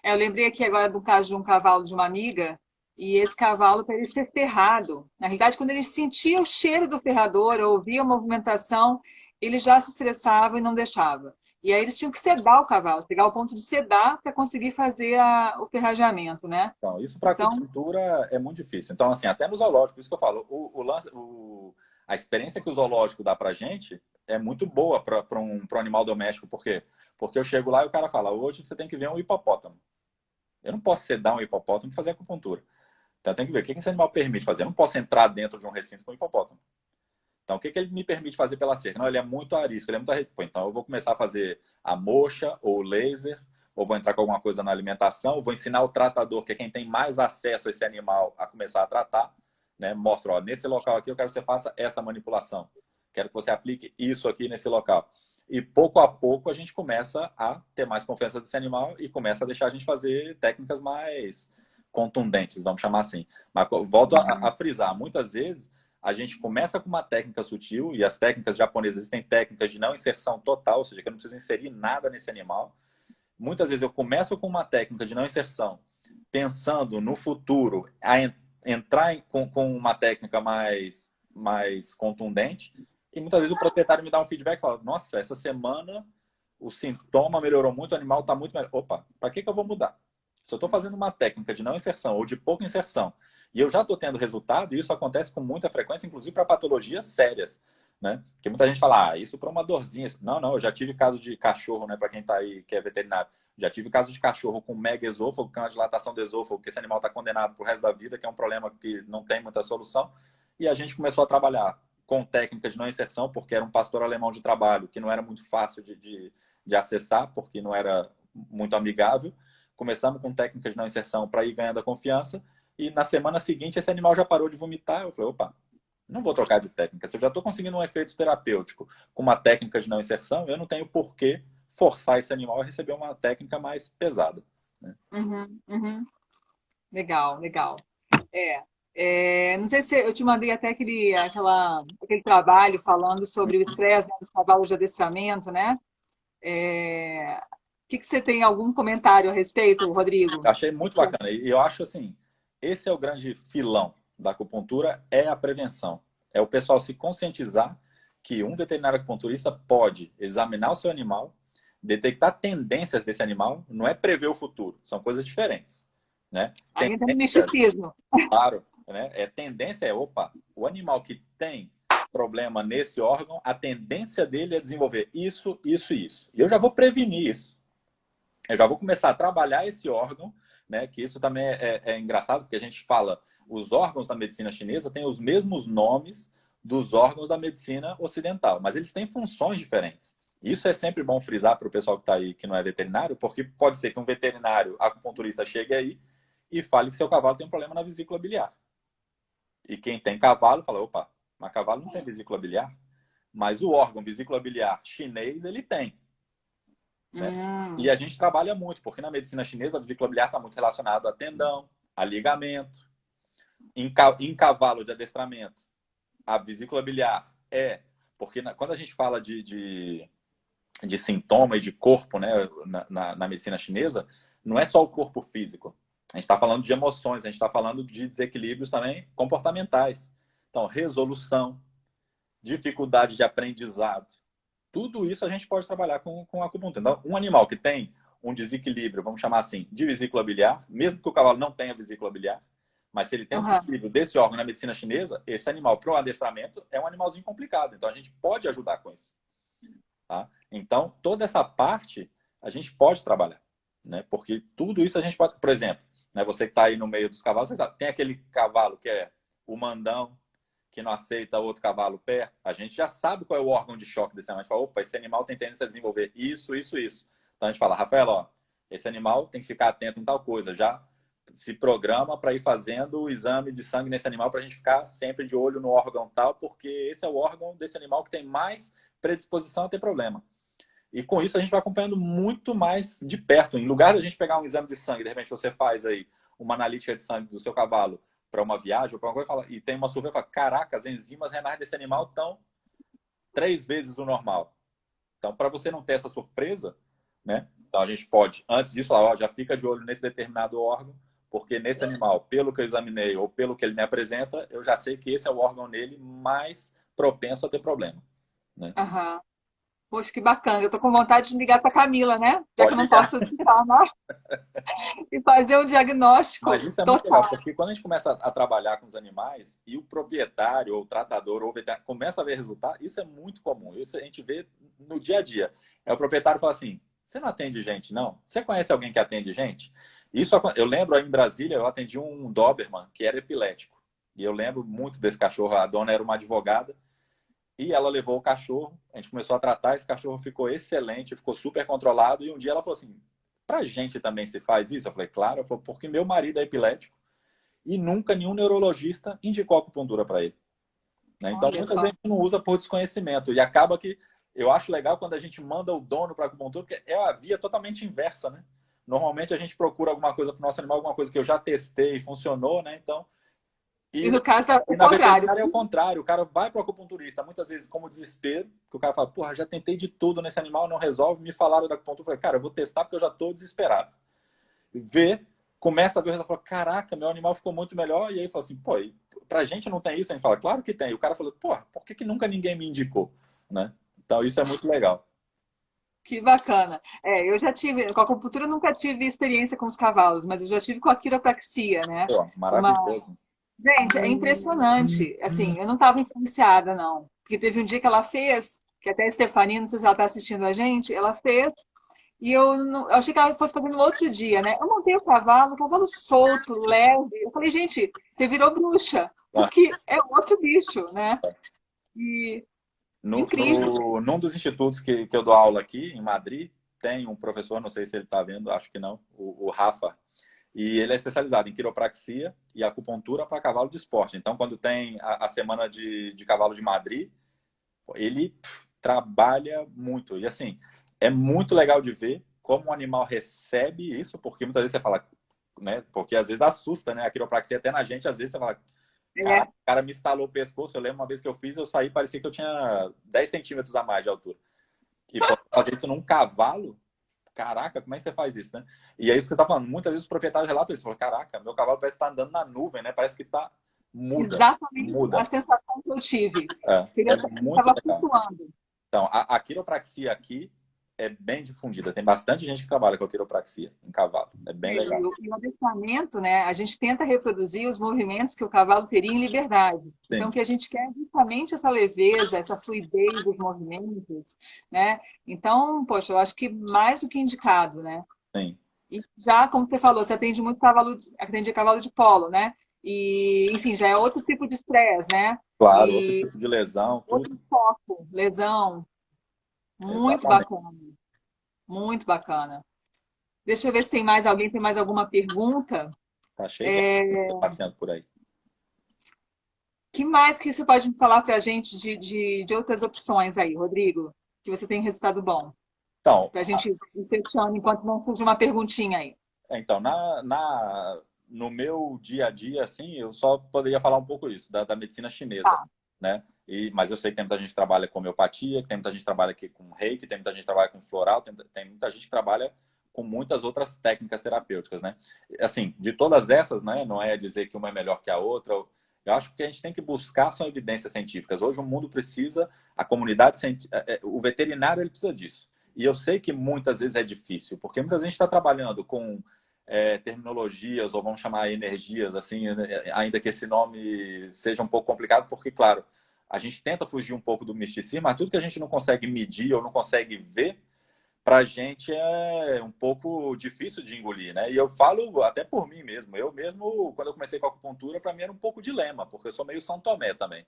Speaker 1: Eu lembrei aqui agora do caso de um cavalo de uma amiga, e esse cavalo, para ele ser ferrado, na realidade, quando ele sentia o cheiro do ferrador, ou ouvia a movimentação, ele já se estressava e não deixava. E aí eles tinham que sedar o cavalo, pegar o ponto de sedar para conseguir fazer o ferrageamento, né?
Speaker 2: Então, isso para acupuntura é muito difícil. Então, assim, até no zoológico, isso que eu falo, a experiência que o zoológico dá para a gente é muito boa para um animal doméstico. Por quê? Porque eu chego lá e o cara fala, hoje você tem que ver um hipopótamo. Eu não posso sedar um hipopótamo e fazer acupuntura. Então, tem que ver o que esse animal permite fazer. Eu não posso entrar dentro de um recinto com um hipopótamo. Então, o que ele me permite fazer pela cerca? Não, ele é muito arisco, ele é muito arrisco. Então, eu vou começar a fazer a moxa ou o laser, ou vou entrar com alguma coisa na alimentação, vou ensinar o tratador, que é quem tem mais acesso a esse animal, a começar a tratar. Né? Mostro, ó, nesse local aqui eu quero que você faça essa manipulação. Quero que você aplique isso aqui nesse local. E pouco a pouco a gente começa a ter mais confiança desse animal e começa a deixar a gente fazer técnicas mais contundentes, vamos chamar assim. Mas volto a frisar, muitas vezes a gente começa com uma técnica sutil, e as técnicas japonesas existem técnicas de não inserção total, ou seja, que eu não preciso inserir nada nesse animal. Muitas vezes eu começo com uma técnica de não inserção, pensando no futuro, a entrar com uma técnica mais contundente, e muitas vezes o proprietário me dá um feedback e fala, nossa, essa semana o sintoma melhorou muito, o animal está muito melhor. Opa, para que eu vou mudar? Se eu estou fazendo uma técnica de não inserção ou de pouca inserção, e eu já estou tendo resultado, e isso acontece com muita frequência, inclusive para patologias sérias. né? Porque muita gente fala, isso para uma dorzinha. Não, não, eu já tive caso de cachorro, né? Para quem está aí, que é veterinário. Já tive caso de cachorro com mega esôfago, que é uma dilatação do esôfago, que esse animal está condenado pro resto da vida, que é um problema que não tem muita solução. E a gente começou a trabalhar com técnica de não inserção, porque era um pastor alemão de trabalho, que não era muito fácil de acessar, porque não era muito amigável. Começamos com técnica de não inserção para ir ganhando a confiança. E na semana seguinte, esse animal já parou de vomitar. Eu falei, opa, não vou trocar de técnica. Se eu já estou conseguindo um efeito terapêutico com uma técnica de não inserção, eu não tenho por que forçar esse animal a receber uma técnica mais pesada, né?
Speaker 1: Uhum, uhum. Legal, legal. Não sei se eu te mandei até aquele trabalho falando sobre o estresse, né, dos cavalos de adestramento, né? Que você tem algum comentário a respeito, Rodrigo?
Speaker 2: Achei muito bacana. E eu acho assim, esse é o grande filão da acupuntura, é a prevenção. É o pessoal se conscientizar que um veterinário acupunturista pode examinar o seu animal, detectar tendências desse animal, não é prever o futuro, são coisas diferentes, né?
Speaker 1: Ainda no
Speaker 2: Tendência,
Speaker 1: misticismo.
Speaker 2: claro, né? Tendência é, opa, o animal que tem problema nesse órgão, a tendência dele é desenvolver isso, isso e isso. E eu já vou prevenir isso. Eu já vou começar a trabalhar esse órgão, né? Que isso também é engraçado, porque a gente fala, os órgãos da medicina chinesa têm os mesmos nomes dos órgãos da medicina ocidental, mas eles têm funções diferentes. Isso é sempre bom frisar para o pessoal que está aí, que não é veterinário, porque pode ser que um veterinário acupunturista chegue aí e fale que seu cavalo tem um problema na vesícula biliar. E quem tem cavalo fala, opa, mas cavalo não tem vesícula biliar, mas o órgão vesícula biliar chinês ele tem. Né? E a gente trabalha muito, porque na medicina chinesa a vesícula biliar está muito relacionada a tendão, a ligamento. Em cavalo de adestramento, a vesícula biliar porque quando a gente fala de sintoma e de corpo, né, na medicina chinesa, não é só o corpo físico. A gente está falando de emoções, a gente está falando de desequilíbrios também comportamentais. Então, resolução, dificuldade de aprendizado. Tudo isso a gente pode trabalhar com acupuntura. Então, um animal que tem um desequilíbrio, vamos chamar assim, de vesícula biliar, mesmo que o cavalo não tenha vesícula biliar, mas se ele tem um desequilíbrio desse órgão na medicina chinesa, esse animal, para o adestramento, é um animalzinho complicado. Então, a gente pode ajudar com isso. Tá? Então, toda essa parte a gente pode trabalhar. Né? Porque tudo isso a gente pode... Por exemplo, né, você que está aí no meio dos cavalos, você sabe, tem aquele cavalo que é o mandão, que não aceita outro cavalo perto, a gente já sabe qual é o órgão de choque desse animal. A gente fala, opa, esse animal tem tendência a desenvolver isso, isso, isso. Então a gente fala, Rafael, ó, esse animal tem que ficar atento em tal coisa. Já se programa para ir fazendo o exame de sangue nesse animal para a gente ficar sempre de olho no órgão tal, porque esse é o órgão desse animal que tem mais predisposição a ter problema. E com isso a gente vai acompanhando muito mais de perto. Em lugar de a gente pegar um exame de sangue, de repente você faz aí uma analítica de sangue do seu cavalo para uma viagem ou para uma coisa, e tem uma surpresa, fala, caraca, as enzimas renais desse animal estão 3 vezes o normal. Então, para você não ter essa surpresa, né? Então a gente pode, antes disso, falar, ó, já fica de olho nesse determinado órgão, porque nesse animal, pelo que eu examinei ou pelo que ele me apresenta, eu já sei que esse é o órgão nele mais propenso a ter problema. Né?
Speaker 1: Aham. Poxa, que bacana. Eu tô com vontade de ligar para Camila, né? Já
Speaker 2: Pode
Speaker 1: que eu não
Speaker 2: ligar.
Speaker 1: posso falar e fazer um diagnóstico
Speaker 2: Mas isso é muito legal, porque quando a gente começa a trabalhar com os animais e o proprietário, ou o tratador, ou o veterinário começa a ver resultado, isso é muito comum. Isso a gente vê no dia a dia. É o proprietário fala assim, você não atende gente, não? Você conhece alguém que atende gente? Isso, eu lembro aí em Brasília, eu atendi um Doberman que era epilético. E eu lembro muito desse cachorro. A dona era uma advogada e ela levou o cachorro. A gente começou a tratar, esse cachorro ficou excelente, ficou super controlado. E um dia ela falou assim, pra gente também se faz isso? Eu falei, claro. Ela falou, porque meu marido é epilético e nunca nenhum neurologista indicou acupuntura para ele. Né? Então, muitas vezes a gente não usa por desconhecimento. E acaba que eu acho legal quando a gente manda o dono para acupuntura, porque é a via totalmente inversa, né? Normalmente a gente procura alguma coisa para o nosso animal, alguma coisa que eu já testei e funcionou, né? Então,
Speaker 1: e no caso, é o
Speaker 2: na
Speaker 1: contrário.
Speaker 2: veterinária é o contrário. O cara vai para o acupunturista, muitas vezes como desespero, que o cara fala, porra, já tentei de tudo nesse animal, não resolve, me falaram da acupuntura. Eu falei, cara, eu vou testar porque eu já estou desesperado. Começa a ver, ela fala, caraca, meu animal ficou muito melhor. E aí fala assim, pô, pra gente não tem isso? A gente fala, claro que tem. E o cara falou, porra, por que nunca ninguém me indicou? Né? Então isso é muito legal.
Speaker 1: Que bacana. Eu já tive, com a acupuntura eu nunca tive experiência com os cavalos, mas eu já tive com a quiropraxia, né?
Speaker 2: Pô, maravilhoso.
Speaker 1: Gente, é impressionante. Assim, eu não estava influenciada, não. Porque teve um dia que ela fez, que até a Stefania, não sei se ela está assistindo a gente, ela fez, e eu achei que ela fosse fazer no outro dia, né? Eu montei o cavalo solto, leve. Eu falei, gente, você virou bruxa,
Speaker 2: Ah,
Speaker 1: porque é outro bicho, né? E incrível.
Speaker 2: num dos institutos que eu dou aula aqui, em Madrid, tem um professor, não sei se ele está vendo, acho que não, o Rafa, e ele é especializado em quiropraxia e acupuntura para cavalo de esporte. Então, quando tem a semana de cavalo de Madrid, ele trabalha muito. E assim, é muito legal de ver como o animal recebe isso, porque muitas vezes você fala, né? Porque às vezes assusta, né? A quiropraxia até na gente, às vezes você fala, cara,
Speaker 1: É,
Speaker 2: o cara me estalou o pescoço. Eu lembro uma vez que eu fiz, eu saí, parecia que eu tinha 10 centímetros a mais de altura. E pô, fazer isso num cavalo, caraca, como é que você faz isso, né? E é isso que você tá falando. Muitas vezes os proprietários relatam isso. Falam, caraca, meu cavalo parece estar andando na nuvem, né? Parece que tá... Muda,
Speaker 1: exatamente a
Speaker 2: muda.
Speaker 1: sensação que eu tive.
Speaker 2: É muito
Speaker 1: Estava
Speaker 2: legal.
Speaker 1: flutuando.
Speaker 2: Então, a quiropraxia aqui é bem difundida. Tem bastante gente que trabalha com a quiropraxia em cavalo. É bem
Speaker 1: É,
Speaker 2: legal.
Speaker 1: e o adestramento, né? A gente tenta reproduzir os movimentos que o cavalo teria em liberdade. Então,
Speaker 2: Sim,
Speaker 1: o que a gente quer é justamente essa leveza, essa fluidez dos movimentos, né? Então, poxa, eu acho que mais do que indicado, né?
Speaker 2: sim.
Speaker 1: E já, como você falou, você atende muito cavalo, atende cavalo de polo, né? E, enfim, já é outro tipo de estresse, né?
Speaker 2: Claro, outro
Speaker 1: E
Speaker 2: tipo de lesão, tudo.
Speaker 1: outro foco, lesão, muito
Speaker 2: Exatamente.
Speaker 1: bacana, muito bacana. Deixa eu ver se tem mais alguém, tem mais alguma pergunta.
Speaker 2: Tá cheio de gente passeando por aí.
Speaker 1: Que mais que você pode falar para a gente de outras opções aí, Rodrigo? Que você tem resultado bom.
Speaker 2: Então,
Speaker 1: Para a gente ir fechando enquanto não surge uma perguntinha aí.
Speaker 2: então no meu dia a dia, assim, eu só poderia falar um pouco isso, da medicina chinesa,
Speaker 1: Tá.
Speaker 2: né? Mas eu sei que tem muita gente que trabalha com homeopatia, que tem muita gente que trabalha aqui com reiki, tem muita gente que trabalha com floral, tem muita gente que trabalha com muitas outras técnicas terapêuticas, né? Assim, de todas essas, né, não é dizer que uma é melhor que a outra. Eu acho que o que a gente tem que buscar são evidências científicas. Hoje o mundo precisa, a comunidade científica, o veterinário ele precisa disso. E eu sei que muitas vezes é difícil, porque muitas vezes a gente está trabalhando com terminologias, ou vamos chamar energias, assim, ainda que esse nome seja um pouco complicado, porque, claro, a gente tenta fugir um pouco do misticismo, mas tudo que a gente não consegue medir ou não consegue ver, para a gente é um pouco difícil de engolir, né? E eu falo até por mim mesmo. Eu mesmo, quando eu comecei com a acupuntura, para mim era um pouco dilema, porque eu sou meio São Tomé também.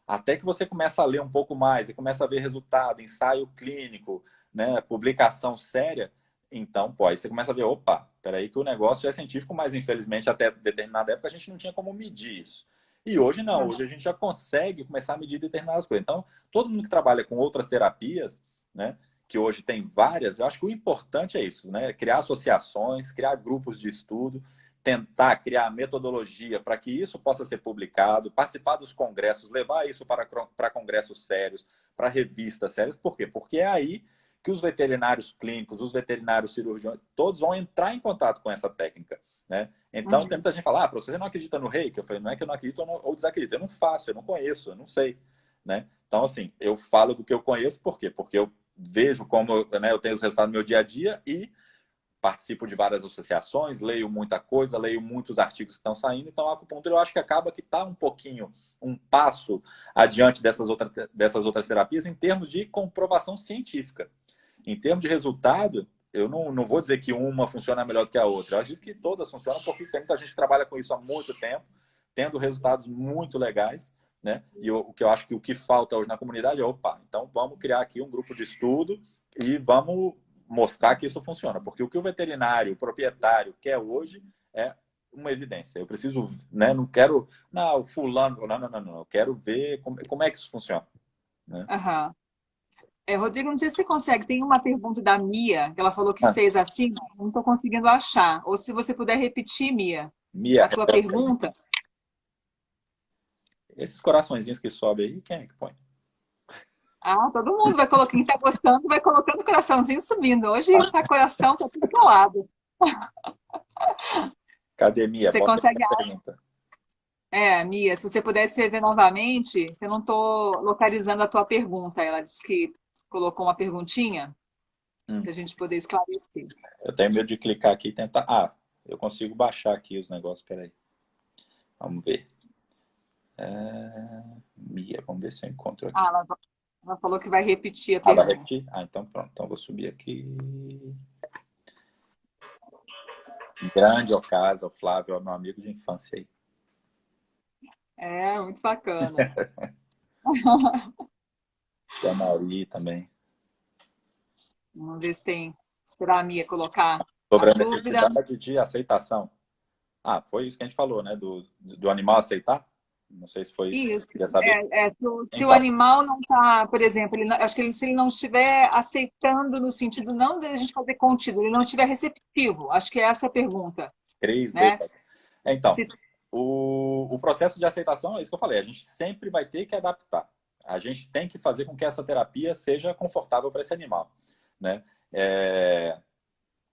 Speaker 2: Até que você começa a ler um pouco mais e começa a ver resultado, ensaio clínico, né, publicação séria, então, pô, aí você começa a ver, opa, peraí que o negócio é científico, mas infelizmente até determinada época a gente não tinha como medir isso. E hoje não, hoje a gente já consegue começar a medir determinadas coisas. Então, todo mundo que trabalha com outras terapias, né, que hoje tem várias, eu acho que o importante é isso, né, criar associações, criar grupos de estudo, tentar criar metodologia para que isso possa ser publicado, participar dos congressos, levar isso para congressos sérios, para revistas sérias. Por quê? Porque é aí que os veterinários clínicos, os veterinários cirurgiões, todos vão entrar em contato com essa técnica. Né? Então, tem muita gente que fala, você não acredita no reiki? Eu falei, não é que eu não acredito ou desacredito, eu não faço, eu não conheço, eu não sei. Né? Então, assim, eu falo do que eu conheço, por quê? Porque eu vejo como eu tenho os resultados no meu dia a dia e participo de várias associações, leio muita coisa, leio muitos artigos que estão saindo, então a acupuntura eu acho que acaba que está um pouquinho, um passo adiante dessas outras terapias em termos de comprovação científica. Em termos de resultado, eu não vou dizer que uma funciona melhor do que a outra. Eu acredito que todas funcionam porque tem muita gente que trabalha com isso há muito tempo, tendo resultados muito legais, né? E o que eu acho que o que falta hoje na comunidade é, opa, então vamos criar aqui um grupo de estudo e vamos mostrar que isso funciona. Porque o que o veterinário, o proprietário quer hoje é uma evidência. Eu preciso, né? Não quero, não, o fulano, não. Eu quero ver como é que isso funciona. Né?
Speaker 1: Aham. Rodrigo, não sei se você consegue. Tem uma pergunta da Mia, que ela falou que
Speaker 2: Ah,
Speaker 1: fez assim, não estou conseguindo achar. Ou se você puder repetir, Mia,
Speaker 2: Mia,
Speaker 1: a tua pergunta.
Speaker 2: esses coraçõezinhos que sobem aí, quem é que põe?
Speaker 1: Ah, todo mundo vai colocando, quem está gostando, vai colocando o coraçãozinho subindo. Hoje tá coração para tudo que é lado.
Speaker 2: Academia,
Speaker 1: Você
Speaker 2: bota
Speaker 1: consegue.
Speaker 2: essa pergunta.
Speaker 1: Mia, se você puder escrever novamente, eu não estou localizando a tua pergunta. Ela disse que colocou uma perguntinha
Speaker 2: Hum,
Speaker 1: para a gente poder esclarecer.
Speaker 2: eu tenho medo de clicar aqui e tentar. Ah, eu consigo baixar aqui os negócios, peraí. Vamos ver. Mia. Vamos ver se eu encontro aqui.
Speaker 1: Ah, ela falou que vai repetir a
Speaker 2: Vai
Speaker 1: pergunta.
Speaker 2: repetir? Então pronto. Então vou subir aqui. Grande Ocasa, o Flávio, é meu amigo de infância aí.
Speaker 1: É, muito bacana.
Speaker 2: E a Mauri também.
Speaker 1: Vamos ver se tem. Esperar a Mia colocar a
Speaker 2: Sobre a
Speaker 1: dúvida.
Speaker 2: necessidade de aceitação. Ah, foi isso que a gente falou, né? Do animal aceitar? Não sei se foi isso que
Speaker 1: Isso.
Speaker 2: você queria saber.
Speaker 1: Se o
Speaker 2: Então,
Speaker 1: animal não está, por exemplo, acho que se ele não estiver aceitando no sentido não de a gente fazer contido, ele não estiver receptivo, acho que é essa a pergunta,
Speaker 2: Cris,
Speaker 1: né?
Speaker 2: beta. Então,
Speaker 1: Se,
Speaker 2: o processo de aceitação é isso que eu falei. A gente sempre vai ter que adaptar. A gente tem que fazer com que essa terapia seja confortável para esse animal, né?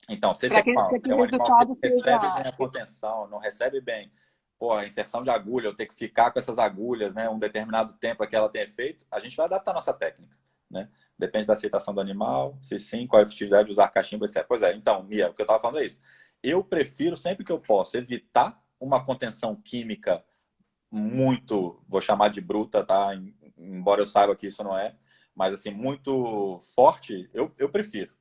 Speaker 2: Então, se esse
Speaker 1: para que
Speaker 2: animal é
Speaker 1: aquele
Speaker 2: um animal que
Speaker 1: resultado
Speaker 2: recebe
Speaker 1: seja.
Speaker 2: bem a contenção, não recebe bem, pô, a inserção de agulha, eu ter que ficar com essas agulhas, né, um determinado tempo para que ela tenha efeito, a gente vai adaptar a nossa técnica, né? Depende da aceitação do animal, se sim, qual é a efetividade de usar cachimbo, etc. Pois é, então, Mia, o que eu estava falando é isso. Eu prefiro, sempre que eu posso, evitar uma contenção química muito, vou chamar de bruta, tá? Embora eu saiba que isso não é, mas assim, muito forte, eu prefiro.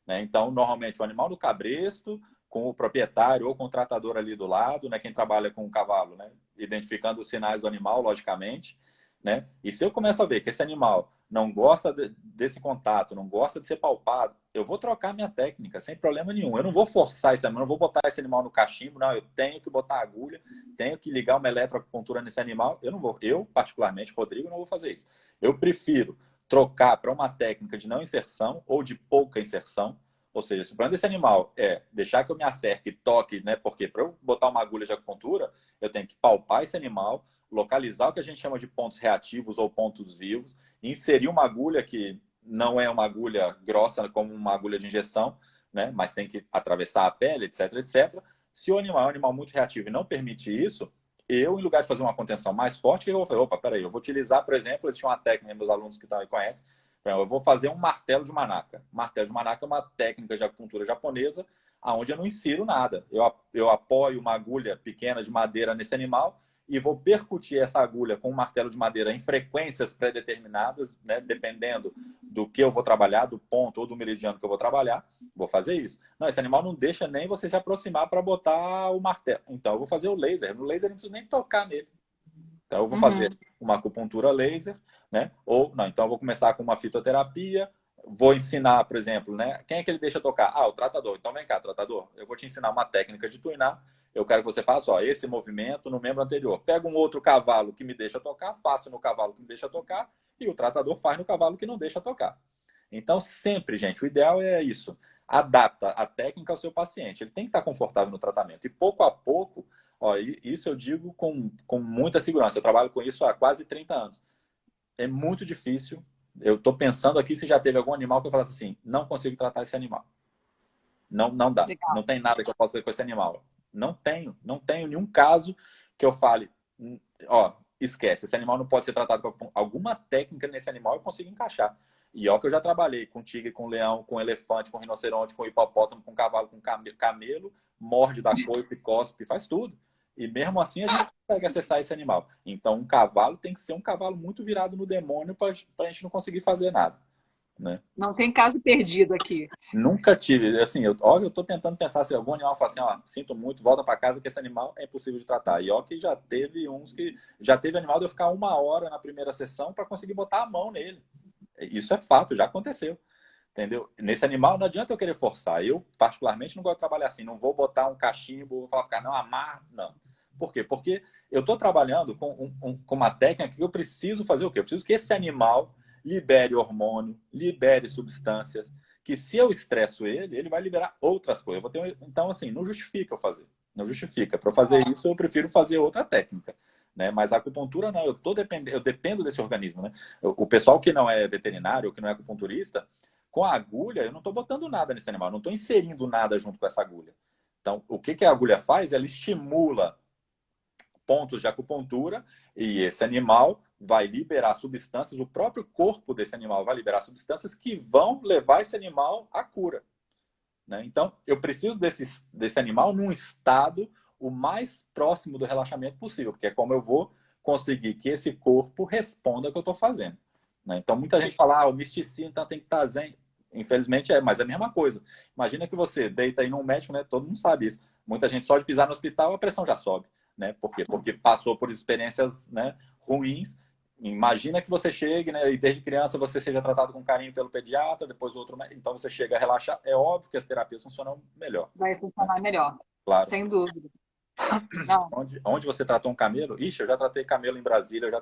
Speaker 2: Né? Então, normalmente, o animal do cabresto, com o proprietário ou com o tratador ali do lado, né? Quem trabalha com o cavalo, né? Identificando os sinais do animal, logicamente. Né? E se eu começo a ver que esse animal não gosta desse contato, não gosta de ser palpado, eu vou trocar minha técnica, sem problema nenhum. Eu não vou forçar esse animal, não vou botar esse animal no cachimbo, não, eu tenho que botar agulha, tenho que ligar uma eletroacupuntura nesse animal. Eu não vou, eu, particularmente, Rodrigo, não vou fazer isso. Eu prefiro trocar para uma técnica de não inserção ou de pouca inserção. Ou seja, se o plano desse animal é deixar que eu me acerque e toque, né? Porque para eu botar uma agulha de acupuntura, eu tenho que palpar esse animal, localizar o que a gente chama de pontos reativos ou pontos vivos, inserir uma agulha que não é uma agulha grossa como uma agulha de injeção, né? Mas tem que atravessar a pele, etc, etc. Se o animal é um animal muito reativo e não permite isso, eu, em lugar de fazer uma contenção mais forte, o que eu vou fazer? Opa, peraí, eu vou utilizar, por exemplo, eles tinham uma técnica, meus alunos que também conhecem, eu vou fazer um martelo de manaca. Martelo de manaca é uma técnica de acupuntura japonesa, onde eu não insiro nada. Eu apoio uma agulha pequena de madeira nesse animal e vou percutir essa agulha com um martelo de madeira em frequências pré-determinadas, né, dependendo do que eu vou trabalhar, do ponto ou do meridiano que eu vou trabalhar, vou fazer isso. Não, esse animal não deixa nem você se aproximar para botar o martelo. Então, eu vou fazer o laser. No laser, eu não preciso nem tocar nele. Então, eu vou fazer uma acupuntura laser, né? Ou, não, então eu vou começar com uma fitoterapia, vou ensinar, por exemplo, né? Quem é que ele deixa tocar? Ah, o tratador. Então, vem cá, tratador. Eu vou te ensinar uma técnica de tuinar. Eu quero que você faça, ó, esse movimento no membro anterior. Pega um outro cavalo que me deixa tocar, faço no cavalo que me deixa tocar, e o tratador faz no cavalo que não deixa tocar. Então, sempre, gente, o ideal é isso. Adapta a técnica ao seu paciente. Ele tem que estar confortável no tratamento. E pouco a pouco, ó, isso eu digo com muita segurança. Eu trabalho com isso há quase 30 anos. É muito difícil. Eu estou pensando aqui se já teve algum animal que eu falasse assim, não consigo tratar esse animal. Não, não dá.
Speaker 1: Legal.
Speaker 2: Não tem nada que eu possa fazer com esse animal. Não tenho nenhum caso que eu fale, ó, esquece, esse animal não pode ser tratado com alguma técnica nesse animal eu consigo encaixar. E ó que eu já trabalhei com tigre, com leão, com elefante, com rinoceronte, com hipopótamo, com cavalo, com camelo, morde da coice, cospe, faz tudo. E mesmo assim a gente consegue acessar esse animal. Então um cavalo tem que ser um cavalo muito virado no demônio para a gente não conseguir fazer nada. Né?
Speaker 1: Não tem caso perdido aqui.
Speaker 2: Nunca tive, assim, eu tô tentando pensar se algum animal fala assim, ó, sinto muito, volta para casa que esse animal é impossível de tratar. E ó que já teve uns que, já teve animal de eu ficar 1 hora na primeira sessão para conseguir botar a mão nele. Isso é fato, já aconteceu. Entendeu? Nesse animal não adianta eu querer forçar. Eu, particularmente, não gosto de trabalhar assim. Não vou botar um cachimbo, vou falar, não, amarra, não. Por quê? Porque eu estou trabalhando com uma técnica que eu preciso fazer o quê? Eu preciso que esse animal libere hormônio, libere substâncias, que se eu estresso ele, ele vai liberar outras coisas. Então, assim, não justifica eu fazer. Não justifica. Para fazer isso, eu prefiro fazer outra técnica. Né? Mas a acupuntura, não. Eu dependo desse organismo. Né? O pessoal que não é veterinário, que não é acupunturista, com a agulha, eu não estou botando nada nesse animal. Não estou inserindo nada junto com essa agulha. Então, o que a agulha faz? Ela estimula pontos de acupuntura e esse animal vai liberar substâncias, o próprio corpo desse animal vai liberar substâncias que vão levar esse animal à cura. Né? Então, eu preciso desse animal num estado o mais próximo do relaxamento possível, porque é como eu vou conseguir que esse corpo responda ao que eu estou fazendo. Né? Então, muita gente fala, o misticismo então, tem que estar zen. Infelizmente mas é a mesma coisa. Imagina que você deita aí num médico, né? Todo mundo sabe isso. Muita gente só de pisar no hospital, a pressão já sobe. Né? Por quê? Porque passou por experiências, né, ruins. Imagina que você chegue, né, e desde criança você seja tratado com carinho pelo pediatra, depois o outro, então você chega a relaxar. É óbvio que as terapias funcionam melhor.
Speaker 1: Vai funcionar melhor,
Speaker 2: Claro.
Speaker 1: sem dúvida. Não.
Speaker 2: Onde você tratou um camelo? Ixi, eu já tratei camelo em Brasília, eu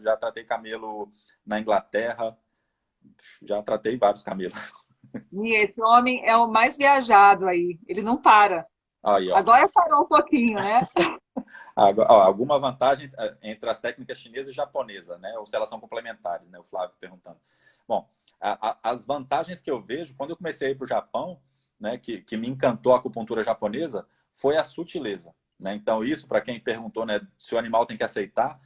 Speaker 2: já tratei camelo na Inglaterra, já tratei vários camelos.
Speaker 1: E esse homem é o mais viajado aí, ele não para.
Speaker 2: Aí, ó.
Speaker 1: Agora parou um pouquinho, né?
Speaker 2: Alguma vantagem entre as técnicas chinesa e japonesa, né? Ou se elas são complementares, né? O Flávio perguntando. Bom, as vantagens que eu vejo, quando eu comecei a ir para o Japão, né, que me encantou a acupuntura japonesa, foi a sutileza. Né? Então, isso, para quem perguntou, né, se o animal tem que aceitar,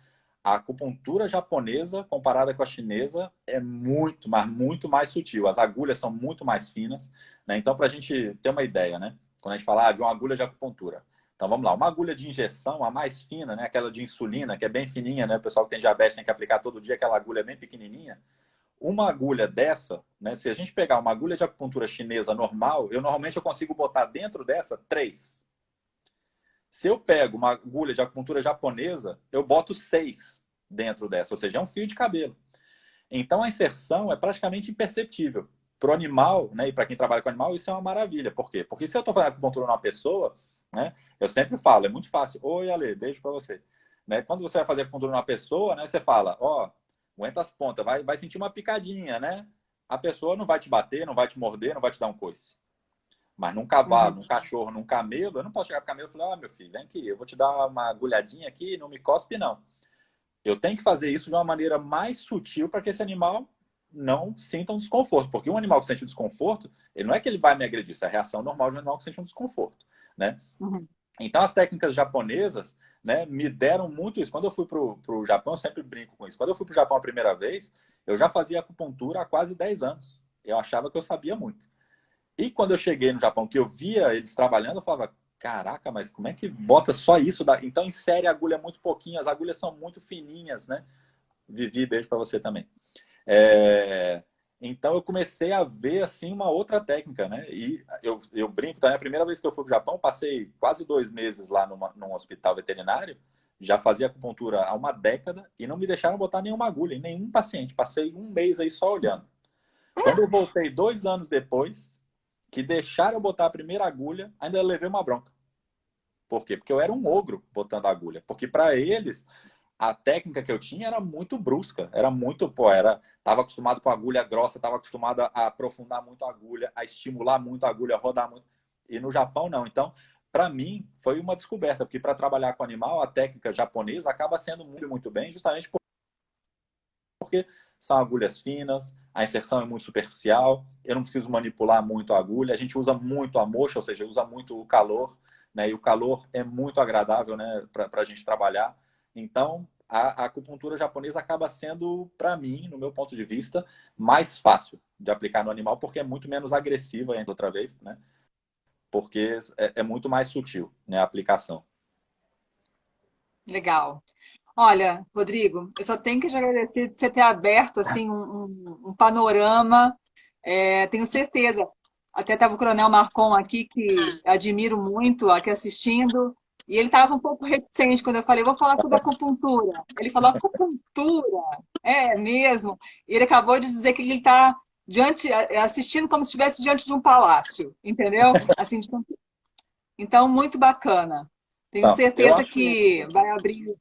Speaker 2: a acupuntura japonesa, comparada com a chinesa, é muito, mas muito mais sutil. As agulhas são muito mais finas. Né? Então, para a gente ter uma ideia, né? Quando a gente fala de uma agulha de acupuntura. Então, vamos lá. Uma agulha de injeção, a mais fina, né? Aquela de insulina, que é bem fininha, né? O pessoal que tem diabetes tem que aplicar todo dia, aquela agulha bem pequenininha. Uma agulha dessa, né? Se a gente pegar uma agulha de acupuntura chinesa normal, normalmente eu consigo botar dentro dessa 3. Se eu pego uma agulha de acupuntura japonesa, eu boto 6 dentro dessa, ou seja, é um fio de cabelo. Então, a inserção é praticamente imperceptível. Para o animal, né, e para quem trabalha com animal, isso é uma maravilha. Por quê? Porque se eu estou fazendo acupuntura numa pessoa, né, eu sempre falo, é muito fácil. Oi, Ale, beijo para você. Né, quando você vai fazer acupuntura numa pessoa, né, você fala, aguenta as pontas, vai sentir uma picadinha, né? A pessoa não vai te bater, não vai te morder, não vai te dar um coice. Mas num cavalo, num cachorro, num camelo, eu não posso chegar pro camelo e falar, meu filho, vem aqui, eu vou te dar uma agulhadinha aqui, não me cospe, não. Eu tenho que fazer isso de uma maneira mais sutil para que esse animal não sinta um desconforto. Porque um animal que sente um desconforto, ele não é que ele vai me agredir, isso é a reação normal de um animal que sente um desconforto. Né?
Speaker 1: Uhum.
Speaker 2: Então, as técnicas japonesas, né, me deram muito isso. Quando eu fui para o Japão, eu sempre brinco com isso. Quando eu fui para o Japão a primeira vez, eu já fazia acupuntura há quase 10 anos. Eu achava que eu sabia muito. E quando eu cheguei no Japão, que eu via eles trabalhando, eu falava, caraca, mas como é que bota só isso? Então insere a agulha muito pouquinho, as agulhas são muito fininhas, né? Vivi, beijo para você também. Então eu comecei a ver assim uma outra técnica, né? E eu brinco, também a primeira vez que eu fui para o Japão, passei quase 2 meses lá num hospital veterinário, já fazia acupuntura há uma década e não me deixaram botar nenhuma agulha em nenhum paciente. Passei 1 mês aí só olhando. Quando eu voltei 2 anos depois, que deixaram eu botar a primeira agulha, ainda levei uma bronca. Por quê? Porque eu era um ogro botando a agulha. Porque para eles, a técnica que eu tinha era muito brusca. Era muito, tava acostumado com agulha grossa, tava acostumado a aprofundar muito a agulha, a estimular muito a agulha, a rodar muito. E no Japão, não. Então, para mim, foi uma descoberta. Porque para trabalhar com animal, a técnica japonesa acaba sendo muito, muito bem, justamente porque são agulhas finas, a inserção é muito superficial, eu não preciso manipular muito a agulha, a gente usa muito a moxa, ou seja, usa muito o calor, né? E o calor é muito agradável, né, para a gente trabalhar. Então, a acupuntura japonesa acaba sendo, para mim, no meu ponto de vista, mais fácil de aplicar no animal, porque é muito menos agressiva, ainda outra vez, né? Porque é muito mais sutil, né, a aplicação.
Speaker 1: Legal. Olha, Rodrigo, eu só tenho que te agradecer de você ter aberto assim um panorama. Tenho certeza. Até estava o Coronel Marcon aqui, que admiro muito, aqui assistindo, e ele estava um pouco reticente quando eu falei, vou falar sobre acupuntura. Ele falou, acupuntura? É mesmo. E ele acabou de dizer que ele está assistindo como se estivesse diante de um palácio, entendeu? Assim, então, muito bacana. Tenho
Speaker 2: Então,
Speaker 1: certeza que vai abrir.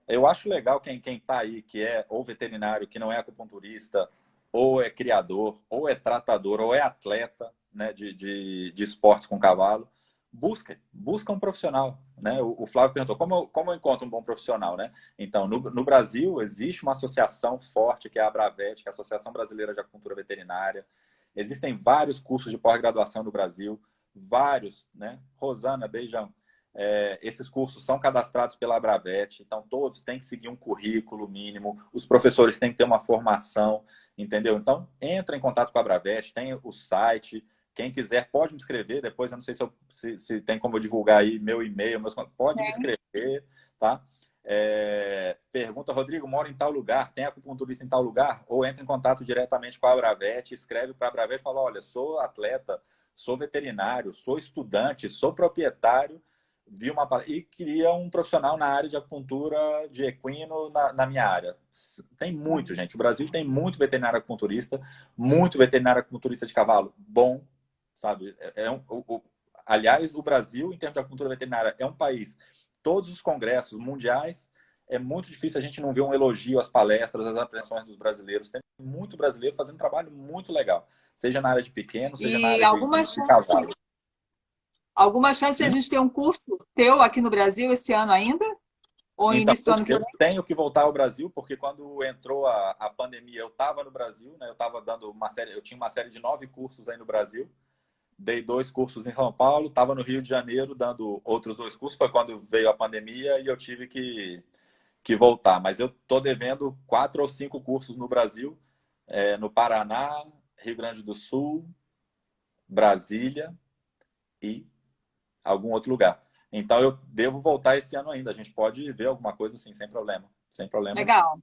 Speaker 2: eu acho legal quem está aí, que é ou veterinário, que não é acupunturista, ou é criador, ou é tratador, ou é atleta, né, de esportes com cavalo, busca um profissional. Né? O Flávio perguntou, como eu encontro um bom profissional? Né? Então, no Brasil, existe uma associação forte, que é a Abravet, que é a Associação Brasileira de Acupuntura Veterinária. Existem vários cursos de pós-graduação no Brasil, vários, né? Rosana, beijão. Esses cursos são cadastrados pela Abravet, então todos têm que seguir um currículo mínimo, os professores têm que ter uma formação, entendeu? Então, entra em contato com a Abravet, tem o site, quem quiser pode me escrever, depois eu não sei se tem como eu divulgar aí meu e-mail, pode me escrever, tá? Pergunta, Rodrigo, moro em tal lugar, tem acupunturista em tal lugar? Ou entra em contato diretamente com a Abravet, escreve para a Abravet e fala, olha, sou atleta, sou veterinário, sou estudante, sou proprietário, e queria um profissional na área de acupuntura de equino na minha área. Tem muito, gente. O Brasil tem muito veterinário acupunturista, muito veterinário acupunturista de cavalo bom, sabe? Aliás, o Brasil, em termos de acupuntura veterinária, é um país, todos os congressos mundiais, é muito difícil a gente não ver um elogio às palestras, às apreensões dos brasileiros. Tem muito brasileiro fazendo um trabalho muito legal, seja na área de pequeno, seja na
Speaker 1: E
Speaker 2: área de cavalo.
Speaker 1: alguma chance de a gente ter um curso teu aqui no Brasil esse ano ainda? Ou
Speaker 2: Então,
Speaker 1: início do ano que
Speaker 2: eu
Speaker 1: vem?
Speaker 2: tenho que voltar ao Brasil, porque quando entrou a pandemia, eu estava no Brasil, né? Eu estava dando uma série, eu tinha uma série de 9 cursos aí no Brasil. Dei 2 cursos em São Paulo, estava no Rio de Janeiro dando outros 2 cursos. Foi quando veio a pandemia e eu tive que voltar. Mas eu estou devendo 4 ou 5 cursos no Brasil, no Paraná, Rio Grande do Sul, Brasília e algum outro lugar. Então eu devo voltar esse ano ainda. A gente pode ver alguma coisa assim, sem problema. Sem problema.
Speaker 1: Legal.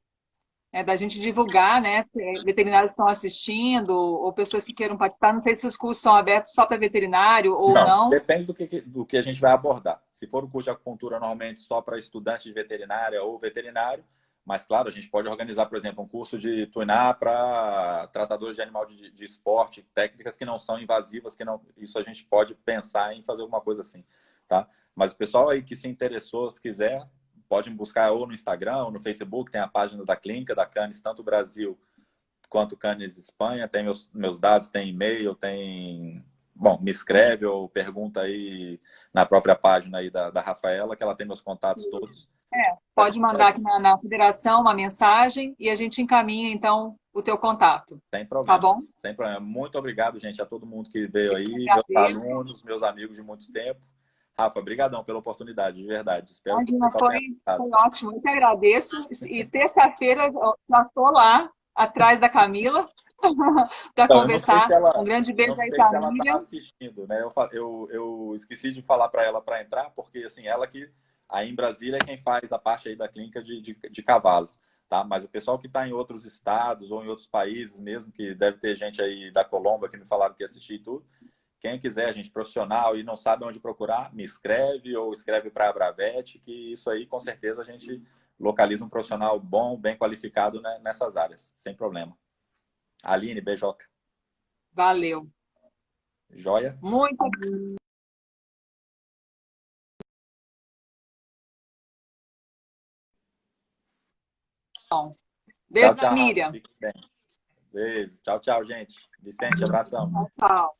Speaker 1: É da gente divulgar, né? Veterinários estão assistindo, ou pessoas que queiram participar. Não sei se os cursos são abertos só para veterinário ou
Speaker 2: Não,
Speaker 1: não.
Speaker 2: depende do que a gente vai abordar. Se for o curso de acupuntura, normalmente só para estudante de veterinária ou veterinário, mas claro, a gente pode organizar, por exemplo, um curso de tuinar para tratadores de animal de esporte, técnicas que não são invasivas, que não, isso a gente pode pensar em fazer alguma coisa assim, tá? Mas o pessoal aí que se interessou, se quiser, pode me buscar ou no Instagram ou no Facebook, tem a página da clínica da Canis, tanto Brasil quanto Canis Espanha, tem meus dados, tem e-mail, tem... Bom, me escreve ou pergunta aí na própria página aí da Rafaela, que ela tem meus contatos todos.
Speaker 1: Pode mandar aqui na federação uma mensagem e a gente encaminha, então, o teu contato.
Speaker 2: Sem
Speaker 1: Tá
Speaker 2: problema,
Speaker 1: bom?
Speaker 2: sem problema. Muito obrigado, gente, a todo mundo que veio
Speaker 1: Eu
Speaker 2: aí,
Speaker 1: que
Speaker 2: meus
Speaker 1: agradeço.
Speaker 2: alunos, meus amigos de muito tempo. Rafa, brigadão pela oportunidade, de verdade. Espero que o
Speaker 1: Imagina,
Speaker 2: pessoal
Speaker 1: foi,
Speaker 2: tenha gostado.
Speaker 1: foi ótimo. Eu que agradeço. E terça-feira eu já estou lá, atrás da Camila, para
Speaker 2: Então, eu não sei se
Speaker 1: conversar. Um
Speaker 2: ela,
Speaker 1: grande
Speaker 2: eu
Speaker 1: beijo
Speaker 2: não
Speaker 1: aí
Speaker 2: sei
Speaker 1: para a
Speaker 2: se ela está
Speaker 1: Miriam.
Speaker 2: assistindo, né? Eu esqueci de falar para ela para entrar, porque assim, ela que aí em Brasília é quem faz a parte aí da clínica de cavalos, tá? Mas o pessoal que está em outros estados ou em outros países mesmo, que deve ter gente aí da Colômbia que me falaram que ia assistir e tudo. Quem quiser, gente profissional e não sabe onde procurar, me escreve ou escreve para a Bravete, que isso aí com certeza a gente localiza um profissional bom, bem qualificado, né, nessas áreas, sem problema. Aline, beijoca.
Speaker 1: Valeu.
Speaker 2: Joia?
Speaker 1: Muito bom.
Speaker 2: Tchau,
Speaker 1: Beijo da
Speaker 2: tchau, Rafa.
Speaker 1: Miriam.
Speaker 2: Fique bem. Beijo. Tchau, tchau, gente. Vicente, abração.
Speaker 1: Tchau, tchau.